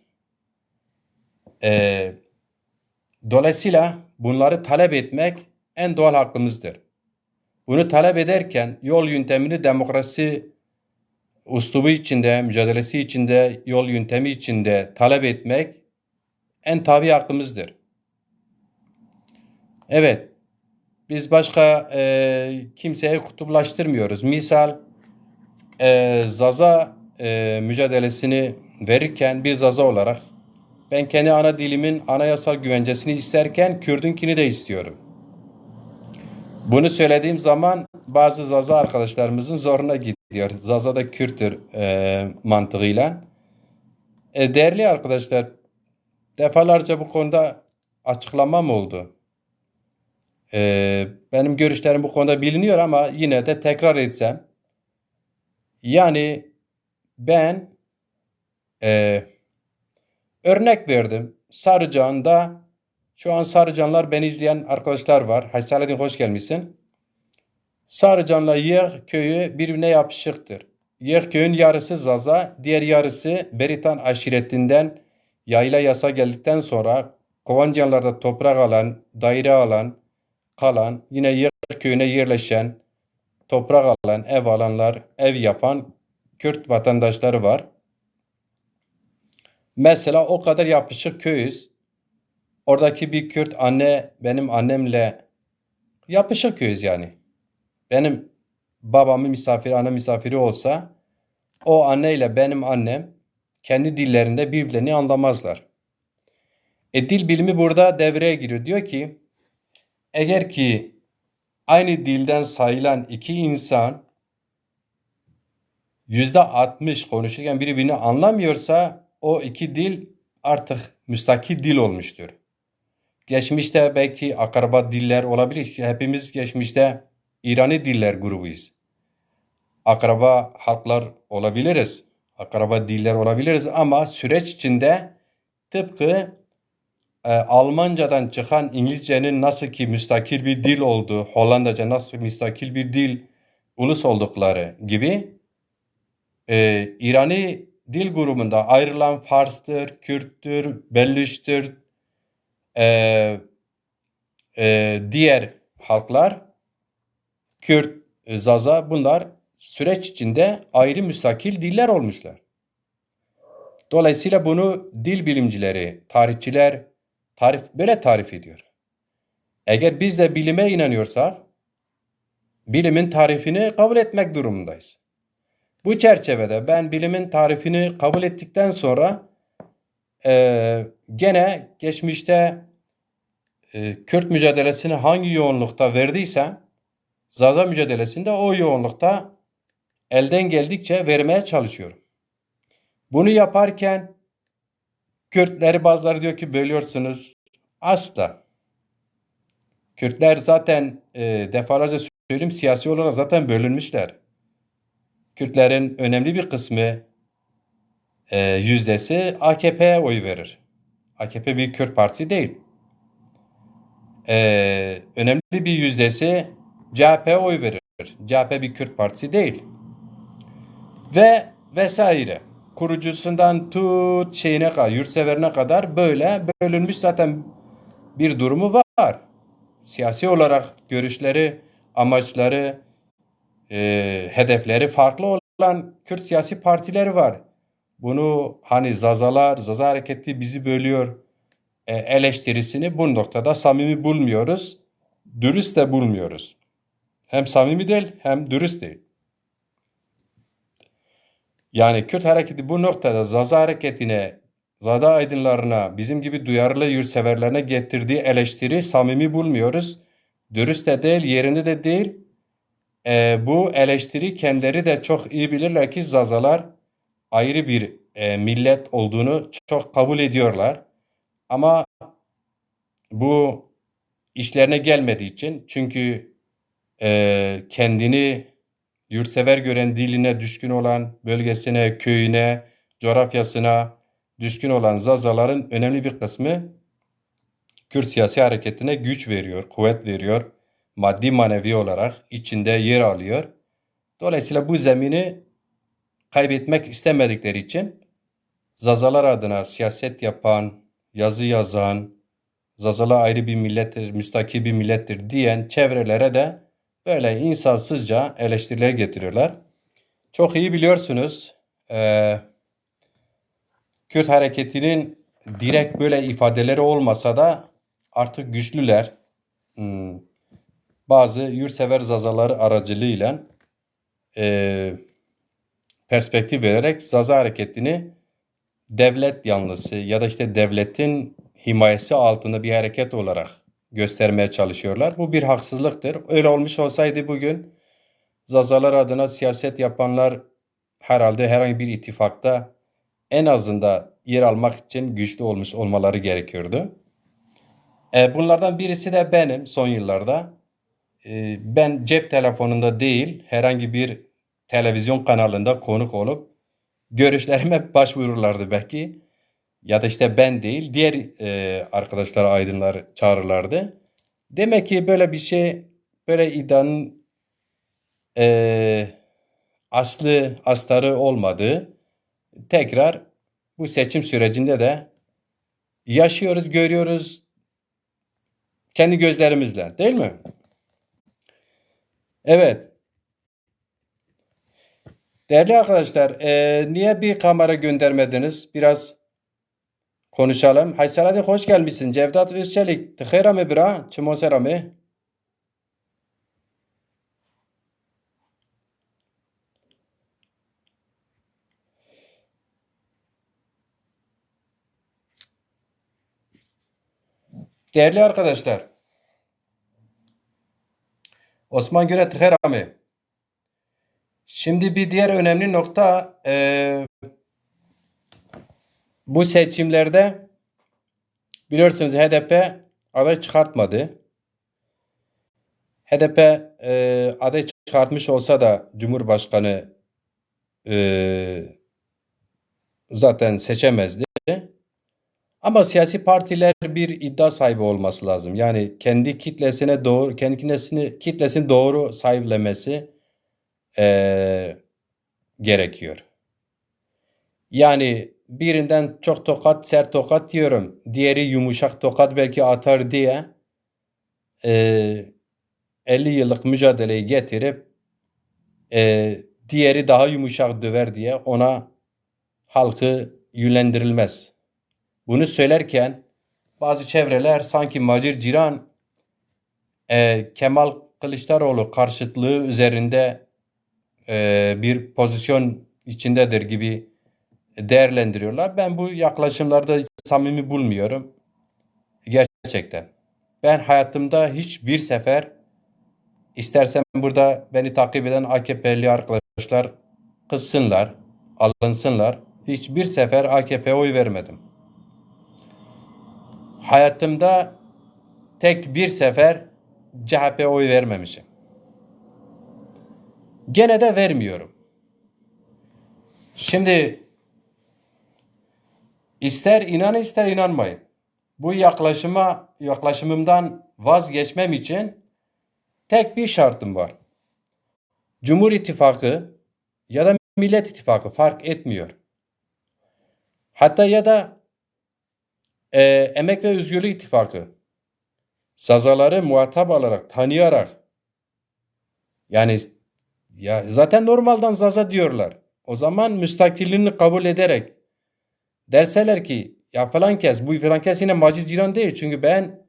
Dolayısıyla bunları talep etmek en doğal hakkımızdır. Bunu talep ederken yol yöntemini demokrasi üslubu içinde, mücadelesi içinde, yol yöntemi içinde talep etmek en tabii hakkımızdır. Evet, biz başka kimseye kutuplaştırmıyoruz. Misal Zaza mücadelesini verirken bir Zaza olarak ben kendi ana dilimin anayasal güvencesini isterken Kürt'ünkini de istiyorum. Bunu söylediğim zaman bazı Zaza arkadaşlarımızın zoruna gidiyor. Zaza da Kürt'tür mantığıyla. Değerli arkadaşlar, defalarca bu konuda açıklamam oldu. Benim görüşlerim bu konuda biliniyor ama yine de tekrar etsem. Yani ben örnek verdim. Sarıcan'da şu an Sarıcanlar beni izleyen arkadaşlar var. Haysaladin hoş gelmişsin. Sarıcan'la Yığ köyü birbirine yapışıktır. Yığ köyün yarısı Zaza, diğer yarısı Beritan aşiretinden yayla yasa geldikten sonra Kovancanlarda toprak alan, daire alan, kalan, yine Yığ köyüne yerleşen, toprak alan, ev alanlar, ev yapan Kürt vatandaşları var. Mesela o kadar yapışık köyüz. Oradaki bir Kürt anne benim annemle yapışık köyüz yani. Benim babamın misafiri, ana misafiri olsa o anneyle benim annem kendi dillerinde birbirlerini anlamazlar. Dil bilimi burada devreye giriyor. Diyor ki eğer ki aynı dilden sayılan iki insan %60 konuşurken birbirini anlamıyorsa o iki dil artık müstakil dil olmuştur. Geçmişte belki akraba diller olabilir. Hepimiz geçmişte İrani diller grubuyuz. Akraba halklar olabiliriz. Akraba diller olabiliriz ama süreç içinde tıpkı Almancadan çıkan İngilizcenin nasıl ki müstakil bir dil olduğu, Hollandaca nasıl müstakil bir dil, ulus oldukları gibi İrani dil grubunda ayrılan Fars'tır, Kürt'tür, Bellüş'tür, diğer halklar, Kürt, Zaza bunlar süreç içinde ayrı müstakil diller olmuşlar. Dolayısıyla bunu dil bilimcileri, tarihçiler böyle tarif ediyor. Eğer biz de bilime inanıyorsak bilimin tarifini kabul etmek durumundayız. Bu çerçevede ben bilimin tarifini kabul ettikten sonra gene geçmişte Kürt mücadelesini hangi yoğunlukta verdiysem Zaza mücadelesinde o yoğunlukta elden geldikçe vermeye çalışıyorum. Bunu yaparken Kürtleri bazıları diyor ki bölüyorsunuz. Asla. Kürtler zaten defalarca söyleyeyim siyasi olarak zaten bölünmüşler. Kürtlerin önemli bir kısmı yüzdesi AKP'ye oy verir. AKP bir Kürt partisi değil. Önemli bir yüzdesi CHP'ye oy verir. CHP bir Kürt partisi değil. Ve vesaire. Kurucusundan tut şeyine kadar, yurtseverine kadar böyle bölünmüş zaten bir durumu var. Siyasi olarak görüşleri, amaçları, hedefleri farklı olan Kürt siyasi partileri var. Bunu hani Zaza hareketi bizi bölüyor eleştirisini bu noktada samimi bulmuyoruz. Dürüst de bulmuyoruz. Hem samimi değil hem dürüst değil. Yani Kürt hareketi bu noktada Zaza hareketine, Zaza aydınlarına, bizim gibi duyarlı yurtseverlerine getirdiği eleştiri samimi bulmuyoruz. Dürüst de değil, yerinde de değil. Bu eleştiri kendileri de çok iyi bilirler ki Zazalar ayrı bir millet olduğunu çok kabul ediyorlar. Ama bu işlerine gelmediği için çünkü kendini yurtsever gören, diline düşkün olan, bölgesine, köyüne, coğrafyasına düşkün olan Zazaların önemli bir kısmı Kürt siyasi hareketine güç veriyor, kuvvet veriyor, maddi manevi olarak içinde yer alıyor. Dolayısıyla bu zemini kaybetmek istemedikleri için Zazalar adına siyaset yapan, yazı yazan, Zazalar ayrı bir millettir, müstakil bir millettir diyen çevrelere de böyle insafsızca eleştiriler getiriyorlar. Çok iyi biliyorsunuz, Kürt hareketinin direkt böyle ifadeleri olmasa da artık güçlüler. Bazı yurtsever Zazaları aracılığıyla perspektif vererek Zaza hareketini devlet yanlısı ya da işte devletin himayesi altında bir hareket olarak göstermeye çalışıyorlar. Bu bir haksızlıktır. Öyle olmuş olsaydı bugün Zazalar adına siyaset yapanlar herhalde herhangi bir ittifakta en azından yer almak için güçlü olmuş olmaları gerekiyordu. Bunlardan birisi de benim son yıllarda. Ben cep telefonunda değil herhangi bir televizyon kanalında konuk olup görüşlerime başvururlardı belki. Ya da işte ben değil diğer arkadaşlar aydınlar çağırırlardı. Demek ki böyle bir şey böyle iddianın astarı olmadığı tekrar bu seçim sürecinde de yaşıyoruz, görüyoruz kendi gözlerimizle, değil mi? Evet. Değerli arkadaşlar, niye bir kamera göndermediniz? Biraz konuşalım. Haysalade hoş gelmişsin. Cevdet Özçelik. Tıkhera mı bira? Çimosera mı? Değerli arkadaşlar, Osman Göre Tıkherami. Şimdi bir diğer önemli nokta bu seçimlerde biliyorsunuz HDP aday çıkartmadı. HDP aday çıkartmış olsa da Cumhurbaşkanı zaten seçemezdi. Ama siyasi partiler bir iddia sahibi olması lazım. Yani kendi kitlesini doğru sahiplemesi gerekiyor. Yani birinden çok tokat, sert tokat yiyorum. Diğeri yumuşak tokat belki atar diye 50 yıllık mücadeleyi getirip diğeri daha yumuşak döver diye ona halkı yönlendirilmez. Bunu söylerken bazı çevreler sanki Macir Ciran Kemal Kılıçdaroğlu karşıtlığı üzerinde bir pozisyon içindedir gibi değerlendiriyorlar. Ben bu yaklaşımlarda samimi bulmuyorum. Gerçekten. Ben hayatımda hiçbir sefer istersen burada beni takip eden AKP'li arkadaşlar kızsınlar, alınsınlar. Hiçbir sefer AKP'ye oy vermedim. Hayatımda tek bir sefer CHP'ye oy vermemişim. Gene de vermiyorum. Şimdi ister inanın ister inanmayın. Bu yaklaşımımdan vazgeçmem için tek bir şartım var. Cumhur İttifakı ya da Millet İttifakı fark etmiyor. Hatta ya da Emek ve Özgürlük İttifakı sazaları muhatap alarak, tanıyarak yani ya zaten normalden zaza diyorlar. O zaman müstakilliğini kabul ederek derseler ki ya falan kes, bu falan kes yine Macit Ciran değil. Çünkü ben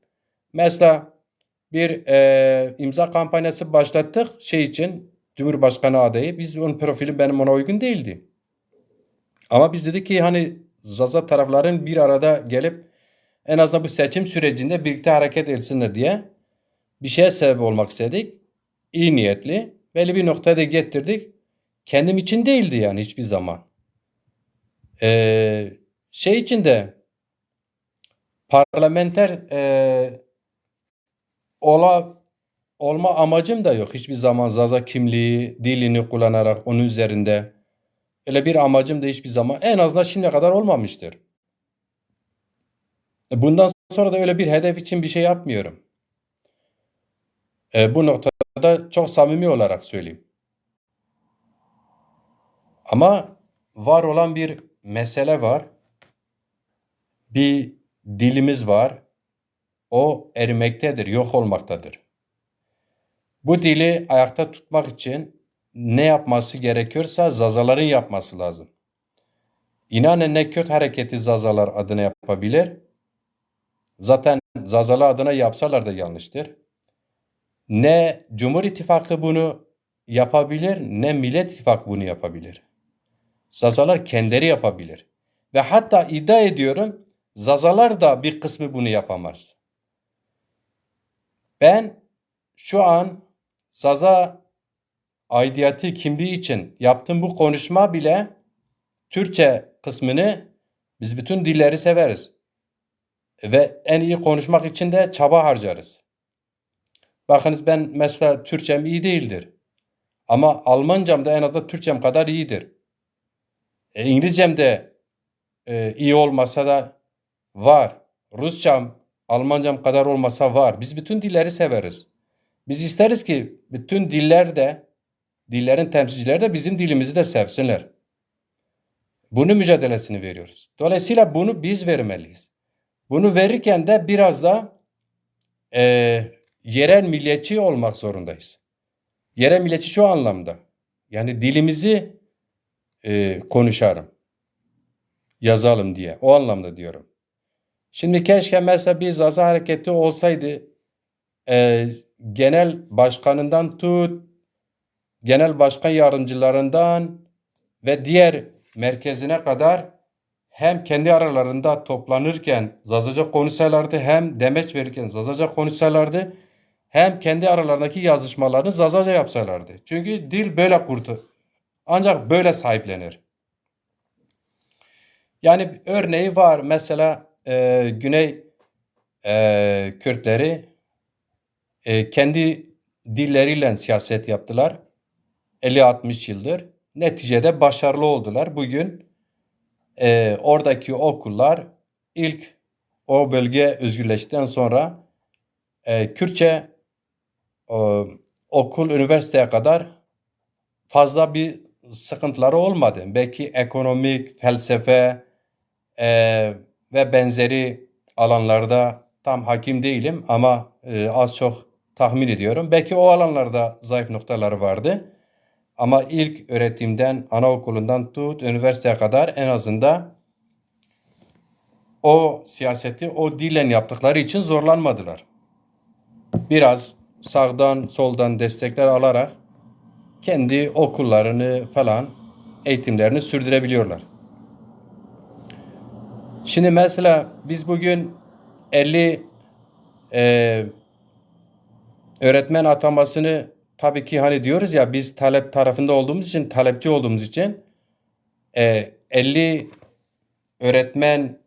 mesela bir imza kampanyası başlattık şey için Cumhurbaşkanı adayı. Biz onun profili benim ona uygun değildi. Ama biz dedik ki hani Zaza tarafların bir arada gelip en azından bu seçim sürecinde birlikte hareket etsinler diye bir şeye sebep olmak istedik. İyi niyetli. Belli bir noktaya da getirdik. Kendim için değildi yani hiçbir zaman. Şey için de parlamenter olma amacım da yok. Hiçbir zaman Zaza kimliği, dilini kullanarak onun üzerinde öyle bir amacım da hiçbir zaman en azından şimdiye kadar olmamıştır. Bundan sonra da öyle bir hedef için bir şey yapmıyorum. Bu noktada çok samimi olarak söyleyeyim. Ama var olan bir mesele var. Bir dilimiz var. O erimektedir, yok olmaktadır. Bu dili ayakta tutmak için ne yapması gerekiyorsa Zazaların yapması lazım. İnanın ne Kürt hareketi Zazalar adına yapabilir. Zaten Zazalar adına yapsalar da yanlıştır. Ne Cumhur İttifakı bunu yapabilir, ne Millet İttifakı bunu yapabilir. Zazalar kendileri yapabilir. Ve hatta iddia ediyorum, Zazalar da bir kısmı bunu yapamaz. Ben şu an Zaza aidiyeti kimliği için yaptığım bu konuşma bile Türkçe kısmını biz bütün dilleri severiz. Ve en iyi konuşmak için de çaba harcarız. Bakınız ben mesela Türkçem iyi değildir. Ama Almancam da en azından Türkçem kadar iyidir. İngilizcem de iyi olmasa da var. Rusçam, Almancam kadar olmasa var. Biz bütün dilleri severiz. Biz isteriz ki bütün dillerin temsilcileri de bizim dilimizi de sevsinler. Bunun mücadelesini veriyoruz. Dolayısıyla bunu biz vermeliyiz. Bunu verirken de biraz da yerel milliyetçi olmak zorundayız. Yerel milliyetçi şu anlamda. Yani dilimizi konuşalım, yazalım diye. O anlamda diyorum. Şimdi keşke mesela bir Zaza hareketi olsaydı genel başkanından tut, genel başkan yardımcılarından ve diğer merkezine kadar hem kendi aralarında toplanırken Zazaca konuşsalardı, hem demeç verirken Zazaca konuşsalardı, hem kendi aralarındaki yazışmalarını Zazaca yapsalardı. Çünkü dil böyle kurtu. Ancak böyle sahiplenir. Yani örneği var. Mesela Güney Kürtleri kendi dilleriyle siyaset yaptılar. 50-60 yıldır. Neticede başarılı oldular. Bugün oradaki okullar ilk o bölge özgürleştikten sonra Kürtçe okul, üniversiteye kadar fazla bir sıkıntıları olmadı. Belki ekonomik, felsefe ve benzeri alanlarda tam hakim değilim ama az çok tahmin ediyorum. Belki o alanlarda zayıf noktaları vardı. Ama ilk öğretimden, anaokulundan tut, üniversiteye kadar en azından o siyaseti o dille yaptıkları için zorlanmadılar. Biraz sağdan soldan destekler alarak kendi okullarını falan eğitimlerini sürdürebiliyorlar. Şimdi mesela biz bugün 50 öğretmen atamasını tabii ki hani diyoruz ya biz talep tarafında olduğumuz için, talepçi olduğumuz için 50 öğretmen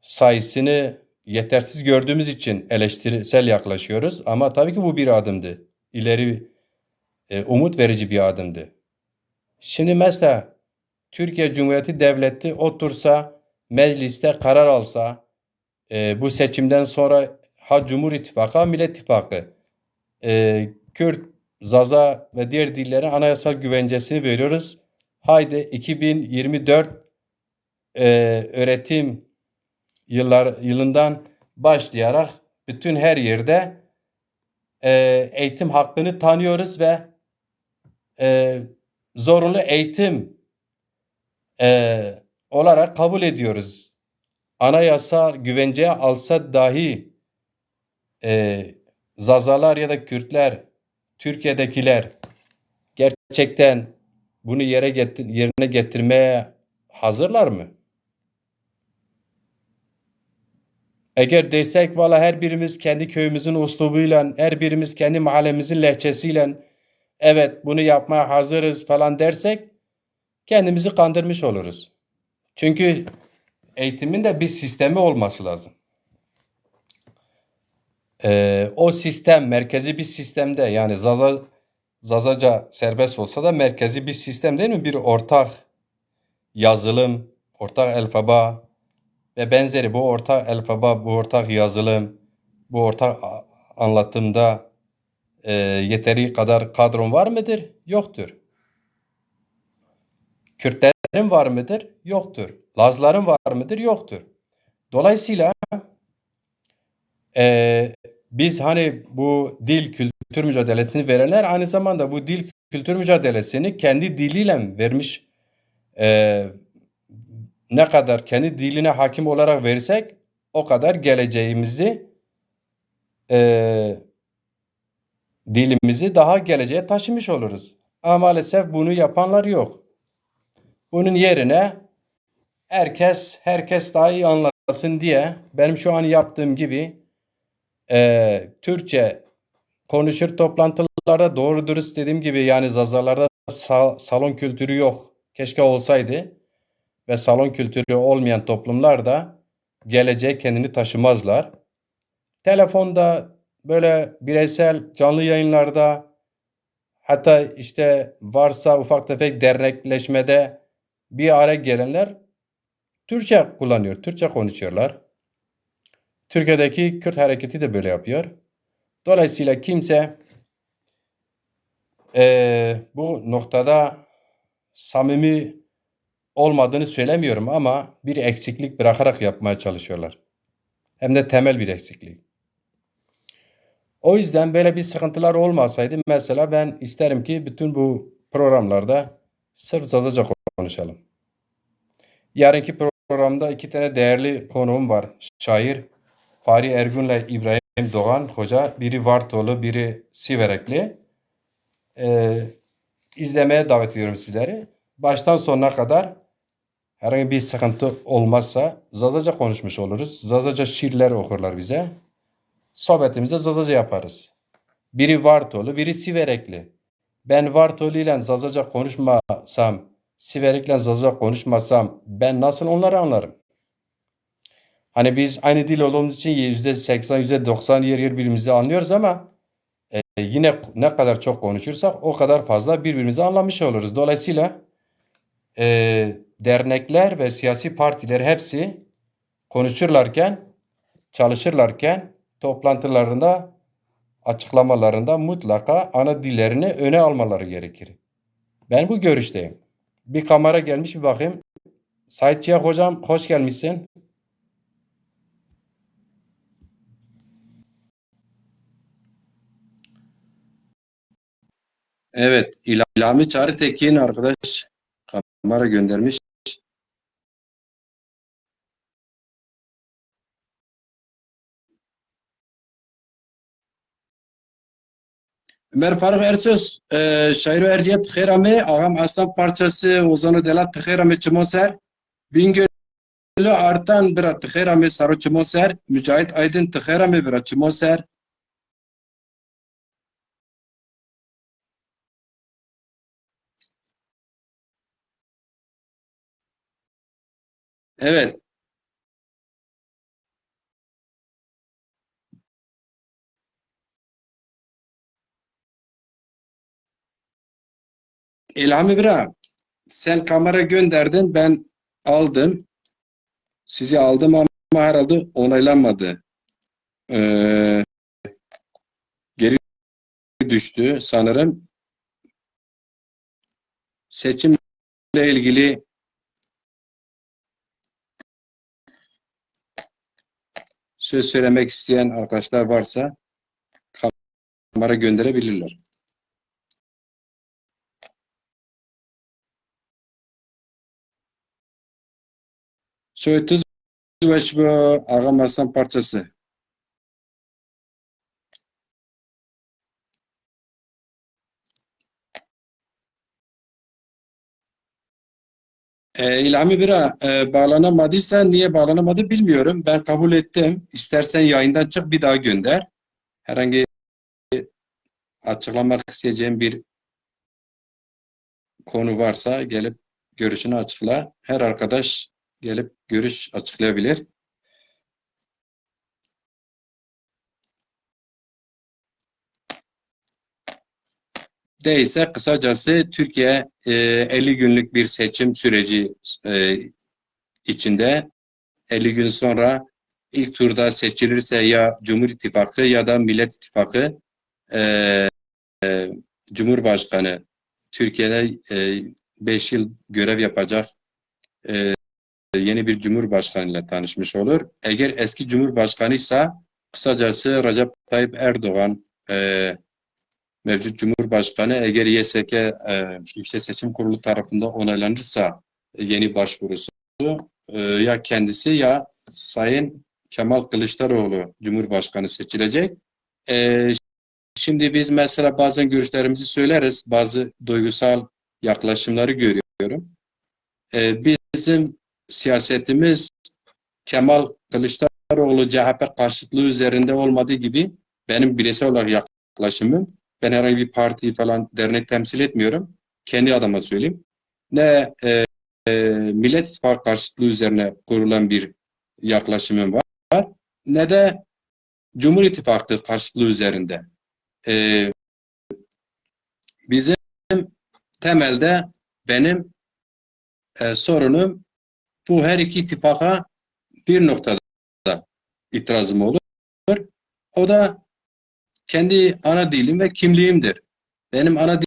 sayısını yetersiz gördüğümüz için eleştirisel yaklaşıyoruz. Ama tabii ki bu bir adımdı. İleri umut verici bir adımdı. Şimdi mesela Türkiye Cumhuriyeti Devleti otursa, mecliste karar alsa, bu seçimden sonra ha Cumhur İttifakı ha Millet İttifakı Kürt, Zaza ve diğer dillerin anayasal güvencesini veriyoruz. Haydi 2024 öğretim yılından başlayarak bütün her yerde eğitim hakkını tanıyoruz ve zorunlu eğitim olarak kabul ediyoruz. Anayasa güvenceye alsa dahi Zazalar ya da Kürtler, Türkiye'dekiler gerçekten bunu yerine getirmeye hazırlar mı? Eğer desek valla her birimiz kendi köyümüzün uslubuyla, her birimiz kendi mahallemizin lehçesiyle evet bunu yapmaya hazırız falan dersek kendimizi kandırmış oluruz. Çünkü eğitimin de bir sistemi olması lazım. O sistem merkezi bir sistemde yani Zazaca serbest olsa da merkezi bir sistem değil mi? Bir ortak yazılım, ortak alfaba ve benzeri bu ortak alfaba, bu ortak yazılım, bu ortak anlatımda yeteri kadar kadron var mıdır? Yoktur. Kürtlerin var mıdır? Yoktur. Lazların var mıdır? Yoktur. Dolayısıyla biz hani bu dil kültür mücadelesini verenler aynı zamanda bu dil kültür mücadelesini kendi diliyle vermiş ne kadar kendi diline hakim olarak verirsek o kadar geleceğimizi dilimizi daha geleceğe taşımış oluruz. Ama maalesef bunu yapanlar yok. Bunun yerine herkes daha iyi anlasın diye benim şu an yaptığım gibi Türkçe konuşur toplantılarda doğru dürüst dediğim gibi yani Zazalarda salon kültürü yok. Keşke olsaydı ve salon kültürü olmayan toplumlar da geleceğe kendini taşımazlar. Telefonda böyle bireysel canlı yayınlarda hatta işte varsa ufak tefek dernekleşmede bir araya gelenler Türkçe kullanıyor, Türkçe konuşuyorlar. Türkiye'deki Kürt hareketi de böyle yapıyor. Dolayısıyla kimse bu noktada samimi olmadığını söylemiyorum ama bir eksiklik bırakarak yapmaya çalışıyorlar. Hem de temel bir eksiklik. O yüzden böyle bir sıkıntılar olmasaydı mesela ben isterim ki bütün bu programlarda sırf Zazaca konuşalım. Yarınki programda iki tane değerli konuğum var. Şair Fahri Ergün'le İbrahim Doğan Hoca. Biri Vartolu, biri Siverekli. İzlemeye davet ediyorum sizleri. Baştan sonuna kadar Herhangi bir sıkıntı olmazsa Zazaca konuşmuş oluruz. Zazaca şiirler okurlar bize. Sohbetimizi Zazaca yaparız. Biri Vartolu, biri Siverekli. Ben Vartolu ile Zazaca konuşmasam, Siverek'le Zazaca konuşmasam ben nasıl onları anlarım? Hani biz aynı dil olduğumuz için %80, %90 yer birbirimizi anlıyoruz ama yine ne kadar çok konuşursak o kadar fazla birbirimizi anlamış oluruz. Dolayısıyla dernekler ve siyasi partiler hepsi konuşurlarken, çalışırlarken toplantılarında, açıklamalarında mutlaka ana dillerini öne almaları gerekir. Ben bu görüşteyim. Bir kamera gelmiş, bir bakayım. Sait Cihat hocam hoş gelmişsin. Evet, İlhami Çağrı Tekin arkadaş kamera göndermiş. Ömer Faruk Ersöz, şair ve erciyet tıkherame, ağam Aslan parçası, Ozanı Delat tıkherame çimoser, Bingöl'ü artan bir tıkherame sarı çimoser, Mücahit Aydın tıkherame bir çimoser. Evet, İlhami Bira, sen kamera gönderdin, ben aldım. Sizi aldım ama herhalde onaylanmadı. Geri düştü sanırım. Seçimle ilgili söz söylemek isteyen arkadaşlar varsa kamera gönderebilirler. Söğütüz ve şu Ağam Hasan parçası. İlhami Bira bağlanamadıysa niye bağlanamadı bilmiyorum. Ben kabul ettim. İstersen yayından çık bir daha gönder. Herhangi açıklamak isteyeceğim bir konu varsa gelip görüşünü açıkla. Her arkadaş gelip görüş açıklayabilir. Değilse kısacası Türkiye 50 günlük bir seçim süreci içinde 50 gün sonra ilk turda seçilirse ya Cumhur İttifakı ya da Millet İttifakı e, Cumhurbaşkanı Türkiye'de 5 yıl görev yapacak yeni bir Cumhurbaşkanı ile tanışmış olur. Eğer eski Cumhurbaşkanıysa kısacası Recep Tayyip Erdoğan mevcut Cumhurbaşkanı eğer YSK Yüksek Seçim Kurulu tarafından onaylanırsa yeni başvurusu ya kendisi ya Sayın Kemal Kılıçdaroğlu Cumhurbaşkanı seçilecek. Şimdi biz mesela bazen görüşlerimizi söyleriz, bazı duygusal yaklaşımları görüyorum. Bizim siyasetimiz Kemal Kılıçdaroğlu CHP karşıtlığı üzerinde olmadığı gibi benim bireysel olarak yaklaşımım, ben herhangi bir parti falan dernek temsil etmiyorum. Kendi adıma söyleyeyim. Ne Millet İttifakı karşıtlığı üzerine kurulan bir yaklaşımım var, ne de Cumhur İttifakı karşıtlığı üzerinde. E, Bizim temelde benim sorunum bu her iki ittifaka bir noktada itirazım olur. O da kendi ana dilim ve kimliğimdir. Benim ana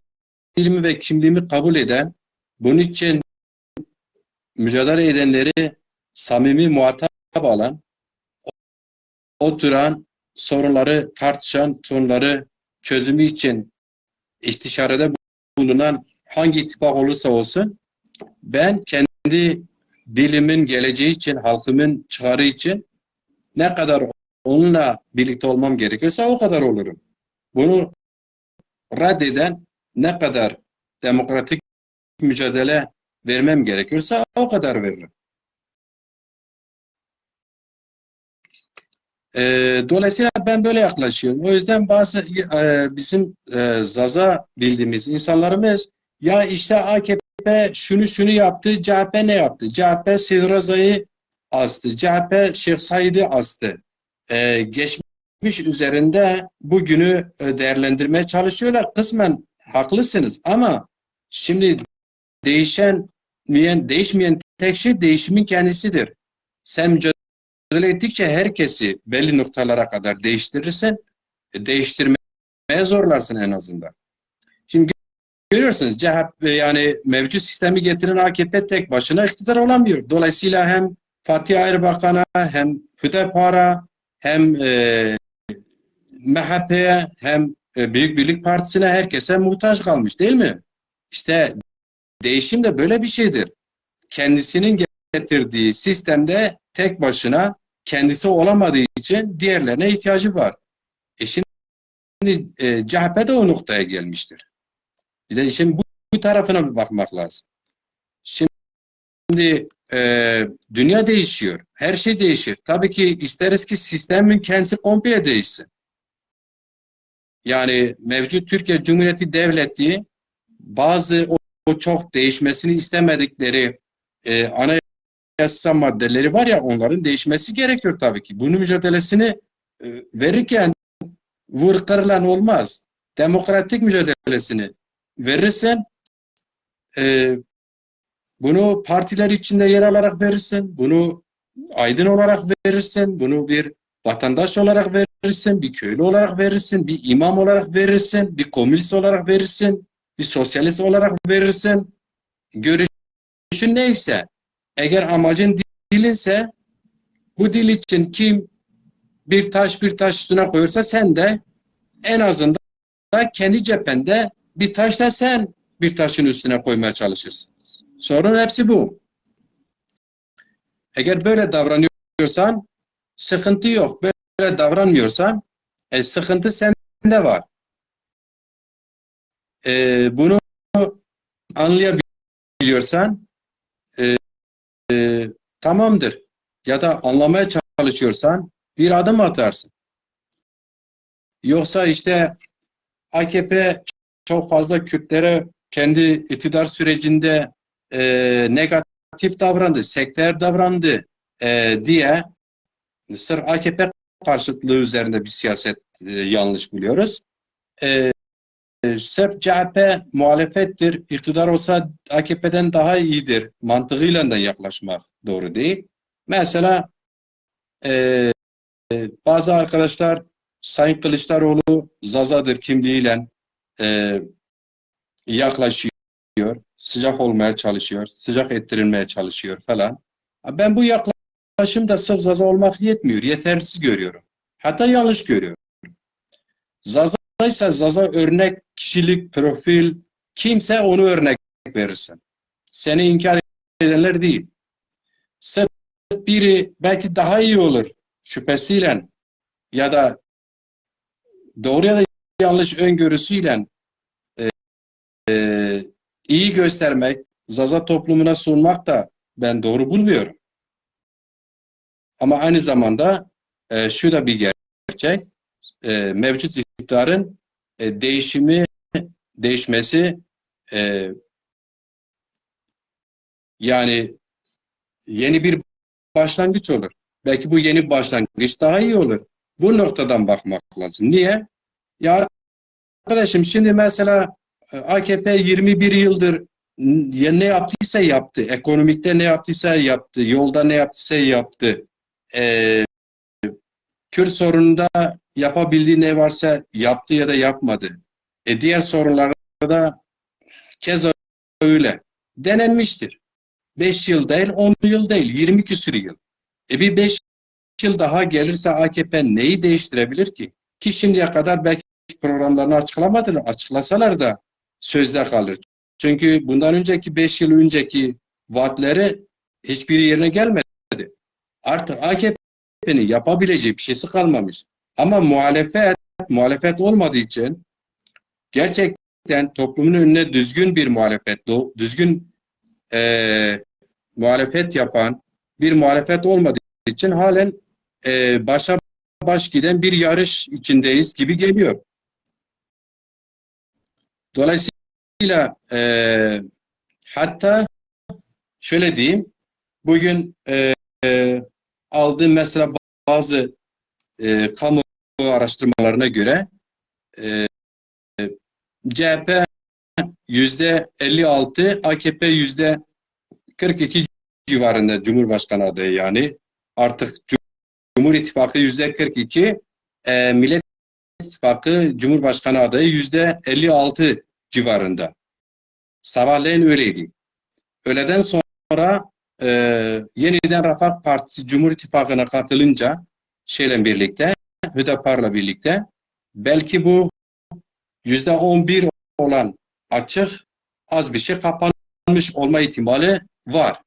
dilimi ve kimliğimi kabul eden, bunun için mücadele edenleri samimi muhatap alan, oturan, sorunları tartışan, sorunları çözümü için istişarede bulunan hangi ittifak olursa olsun, ben kendi dilimin geleceği için, halkımın çıkarı için ne kadar onunla birlikte olmam gerekiyorsa o kadar olurum. Bunu reddeden ne kadar demokratik mücadele vermem gerekiyorsa o kadar veririm. Dolayısıyla ben böyle yaklaşıyorum. O yüzden bazı bizim Zaza bildiğimiz insanlarımız ya işte AKP şunu yaptı, CHP ne yaptı? CHP Sidraza'yı astı, CHP Şeyh Said'i astı. Geçmiş üzerinde bugünü değerlendirmeye çalışıyorlar. Kısmen haklısınız ama şimdi değişmeyen tek şey değişimin kendisidir. Sen mücadele ettikçe herkesi belli noktalara kadar değiştirirsen değiştirmeye zorlarsın en azından. Şimdi görüyorsunuz CHP yani mevcut sistemi getiren AKP tek başına iktidar olamıyor. Dolayısıyla hem Fatih Erbakan'a hem Hüdapar'a hem MHP'ye hem Büyük Birlik Partisi'ne herkese muhtaç kalmış değil mi? İşte değişim de böyle bir şeydir. Kendisinin getirdiği sistemde tek başına kendisi olamadığı için diğerlerine ihtiyacı var. Şimdi CHP de o noktaya gelmiştir. Bir de işin bu tarafına bir bakmak lazım. Şimdi dünya değişiyor. Her şey değişir. Tabii ki isteriz ki sistemin kendisi komple değişsin. Yani mevcut Türkiye Cumhuriyeti Devleti bazı o çok değişmesini istemedikleri anayasa maddeleri var ya onların değişmesi gerekiyor tabii ki. Bunun mücadelesini verirken vur kırılan olmaz. Demokratik mücadelesini verirsen bunu partiler içinde yer alarak verirsin, bunu aydın olarak verirsin, bunu bir vatandaş olarak verirsin, bir köylü olarak verirsin, bir imam olarak verirsin, bir komünist olarak verirsin, bir sosyalist olarak verirsin. Görüşün neyse, eğer amacın dilinse bu dil için kim bir taş üstüne koyursa sen de en azından kendi cephende bir taş da sen bir taşın üstüne koymaya çalışırsın. Sorun hepsi bu. Eğer böyle davranıyorsan sıkıntı yok. Böyle davranmıyorsan sıkıntı sende var. Bunu anlayabiliyorsan tamamdır. Ya da anlamaya çalışıyorsan bir adım atarsın. Yoksa işte AKP çok fazla Kürtlere kendi iktidar sürecinde negatif davrandı, sektör davrandı diye sırf AKP karşıtlığı üzerinde bir siyaset yanlış buluyoruz. Sırf CHP muhalefettir, iktidar olsa AKP'den daha iyidir mantığıyla da yaklaşmak doğru değil. Mesela bazı arkadaşlar Sayın Kılıçdaroğlu Zazadır kimliğiyle yaklaşıyor, sıcak olmaya çalışıyor, sıcak ettirilmeye çalışıyor falan. Ben bu yaklaşımda sırf Zaza olmak yetmiyor, yetersiz görüyorum. Hatta yanlış görüyorum. Zaza ise Zaza örnek kişilik, profil, kimse onu örnek verirsin. Seni inkar edenler değil. Sırf biri belki daha iyi olur şüphesiyle ya da doğru ya da yanlış öngörüsüyle iyi göstermek, Zaza toplumuna sunmak da ben doğru bulmuyorum. Ama aynı zamanda şu da bir gerçek, mevcut iktidarın değişmesi yani yeni bir başlangıç olur. Belki bu yeni başlangıç daha iyi olur. Bu noktadan bakmak lazım. Niye? Ya arkadaşım şimdi mesela AKP 21 yıldır ne yaptıysa yaptı. Ekonomikte ne yaptıysa yaptı. Yolda ne yaptıysa yaptı. Kürt sorununda yapabildiği ne varsa yaptı ya da yapmadı. Diğer sorunlarda da keza öyle. Denenmiştir. 5 yıl değil, 10 yıl değil, 20 küsur yıl. Bir 5 yıl daha gelirse AKP neyi değiştirebilir ki? Ki şimdiye kadar belki programlarını açıklamadılar. Açıklasalar da sözde kalır. Çünkü bundan önceki 5 yıl önceki vaatleri hiçbir yerine gelmedi. Artık AKP'nin yapabileceği bir şeysi kalmamış. Ama muhalefet olmadığı için gerçekten toplumun önüne düzgün bir muhalefet, düzgün muhalefet yapan bir muhalefet olmadığı için halen başa baş giden bir yarış içindeyiz gibi geliyor. Dolayısıyla hatta şöyle diyeyim, bugün aldığım mesela bazı kamu araştırmalarına göre CHP %56, AKP %42 civarında Cumhurbaşkanı adayı yani. Artık Cumhur İttifakı %42, Millet İttifakı Cumhurbaşkanı adayı %56 civarında. Sabahleyin öyleydi. Öğleden sonra yeniden Refah Partisi Cumhur İttifakı'na katılınca şeyle birlikte, Hüdapar'la birlikte belki bu %11 olan açık az bir şey kapanmış olma ihtimali var.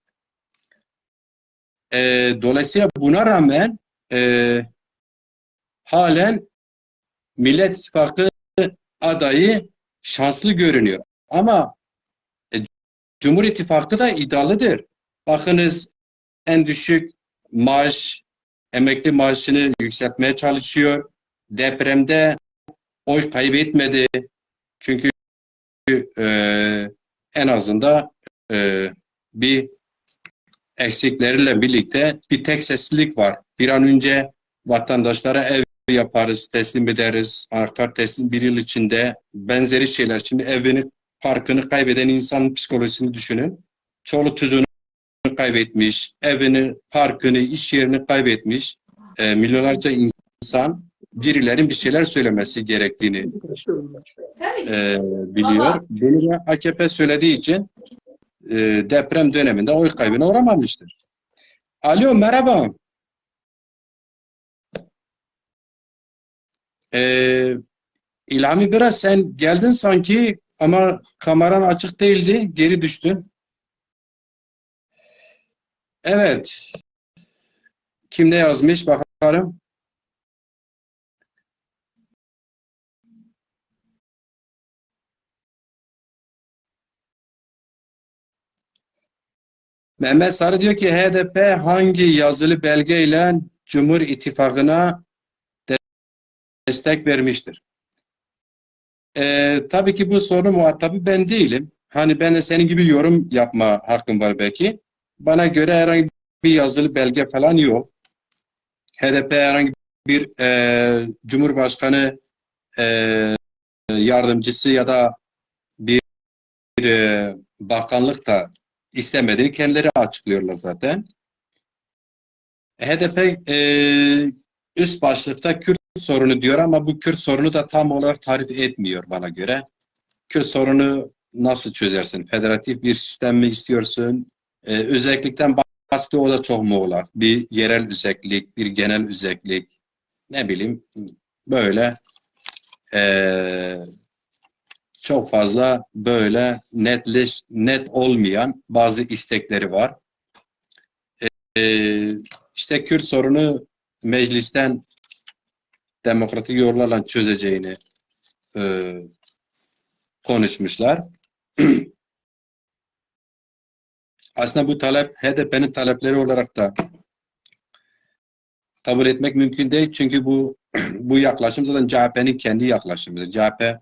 Dolayısıyla buna rağmen halen Millet İttifakı adayı şanslı görünüyor. Ama Cumhur İttifakı da iddialıdır. Bakınız en düşük maaş, emekli maaşını yükseltmeye çalışıyor. Depremde oy kaybetmedi. Çünkü en azından bir eksikleriyle birlikte bir tek seslilik var. Bir an önce vatandaşlara ev yaparız, teslim ederiz, anahtar teslim bir yıl içinde benzeri şeyler. Şimdi evini, parkını kaybeden insanın psikolojisini düşünün. Çoluk çocuğunu kaybetmiş, evini, parkını, iş yerini kaybetmiş milyonlarca insan birilerin bir şeyler söylemesi gerektiğini biliyor. Bunu da AKP söylediği için deprem döneminde oy kaybına uğramamıştır. Alo, merhaba. İlhami biraz sen geldin sanki ama kameran açık değildi. Geri düştün. Evet. Kim ne yazmış bakalım. Mehmet Sarı diyor ki HDP hangi yazılı belgeyle Cumhur İttifakı'na destek vermiştir? Tabii ki bu soru muhatabı ben değilim. Hani ben de senin gibi yorum yapma hakkım var belki. Bana göre herhangi bir yazılı belge falan yok. HDP herhangi bir Cumhurbaşkanı yardımcısı ya da bir bakanlık da istemediğini kendileri açıklıyorlar zaten. HDP üst başlıkta Kürt sorunu diyor ama bu Kürt sorunu da tam olarak tarif etmiyor bana göre. Kürt sorunu nasıl çözersin? Federatif bir sistem mi istiyorsun? Özellikten bahsediyor, o da çok muğlak. Bir yerel özellik, bir genel özellik, ne bileyim böyle çok fazla böyle net olmayan bazı istekleri var. İşte Kürt sorunu meclisten demokratik yollarla çözeceğini konuşmuşlar. Aslında bu talep HDP'nin talepleri olarak da kabul etmek mümkün değil. Çünkü bu yaklaşım zaten CHP'nin kendi yaklaşımıdır. CHP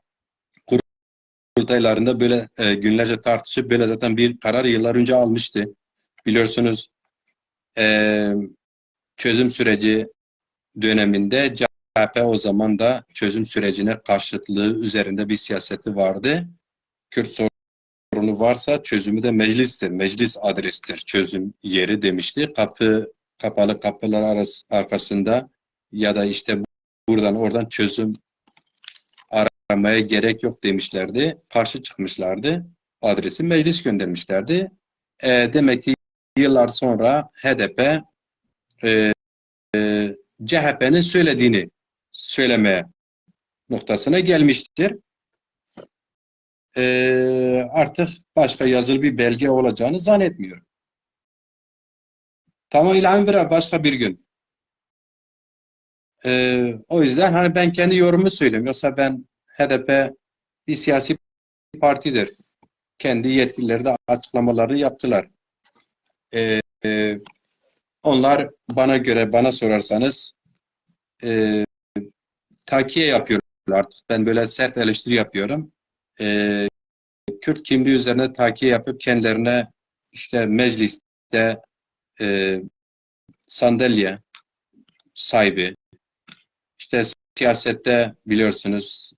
kurultaylarında böyle günlerce tartışıp böyle zaten bir karar yıllar önce almıştı. Biliyorsunuz çözüm süreci döneminde CHP o zaman da çözüm sürecine karşıtlığı üzerinde bir siyaseti vardı. Kürt sorunu varsa çözümü de meclistir. Meclis adrestir. Çözüm yeri demişti. Kapalı kapılar arkasında ya da işte buradan oradan çözüm aramaya gerek yok demişlerdi. Karşı çıkmışlardı. Adresi meclis göndermişlerdi. Demek ki yıllar sonra HDP CHP'nin söylediğini söylemeye noktasına gelmiştir. Artık başka yazılı bir belge olacağını zannetmiyorum. Tamam İlhan biraz başka bir gün. O yüzden hani ben kendi yorumumu söyleyeyim. Yoksa ben HDP bir siyasi partidir. kendi yetkilileri de açıklamalarını yaptılar. E, Onlar bana göre, bana sorarsanız takiye yapıyorlar artık. Ben böyle sert eleştiri yapıyorum. Kürt kimliği üzerine takiye yapıp kendilerine işte mecliste sandalye sahibi, işte siyasette biliyorsunuz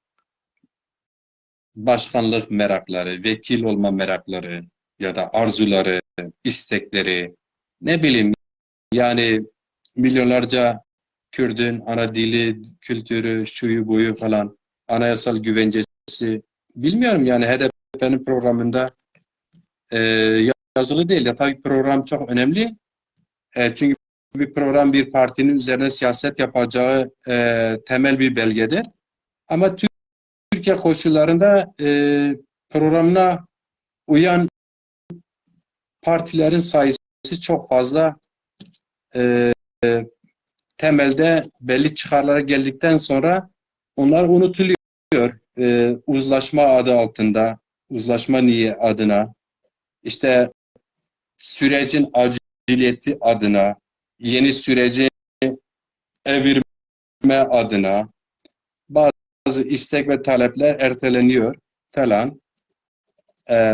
başkanlık merakları, vekil olma merakları ya da arzuları, istekleri, ne bileyim yani milyonlarca Kürt'ün ana dili, kültürü, şuyu buyu falan, anayasal güvencesi, bilmiyorum yani HDP'nin programında yazılı değil. Ya tabii program çok önemli. Çünkü bir program bir partinin üzerine siyaset yapacağı temel bir belgedir. Ama Türkiye koşullarında programına uyan partilerin sayısı çok fazla. Temelde belli çıkarlara geldikten sonra onlar unutuluyor. Uzlaşma adı altında, uzlaşma niye adına, işte sürecin aciliyeti adına, yeni süreci evirme adına bazı istek ve talepler erteleniyor falan.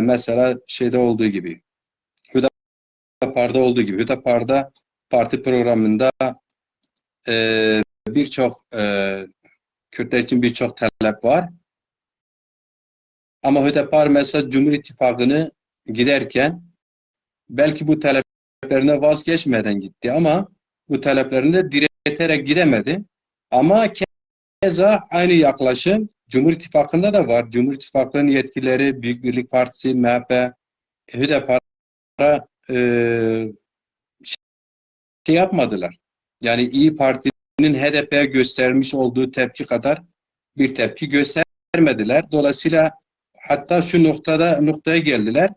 Mesela şeyde olduğu gibi, Hüdapar'da olduğu gibi, Hüdapar'da parti programında birçok Kürtler için birçok talep var. Ama Hüdapar mesela Cumhur İttifakı'nı giderken belki bu taleplerine vazgeçmeden gitti ama bu taleplerine direterek gidemedi. Ama keza aynı yaklaşım Cumhur İttifakı'nda da var. Cumhur İttifakı'nın yetkilileri, Büyük Birlik Partisi, MHP, Hüdapar'a şey yapmadılar. Yani İyi Parti'nin HDP'ye göstermiş olduğu tepki kadar bir tepki göstermediler. Dolayısıyla hatta şu noktaya geldiler.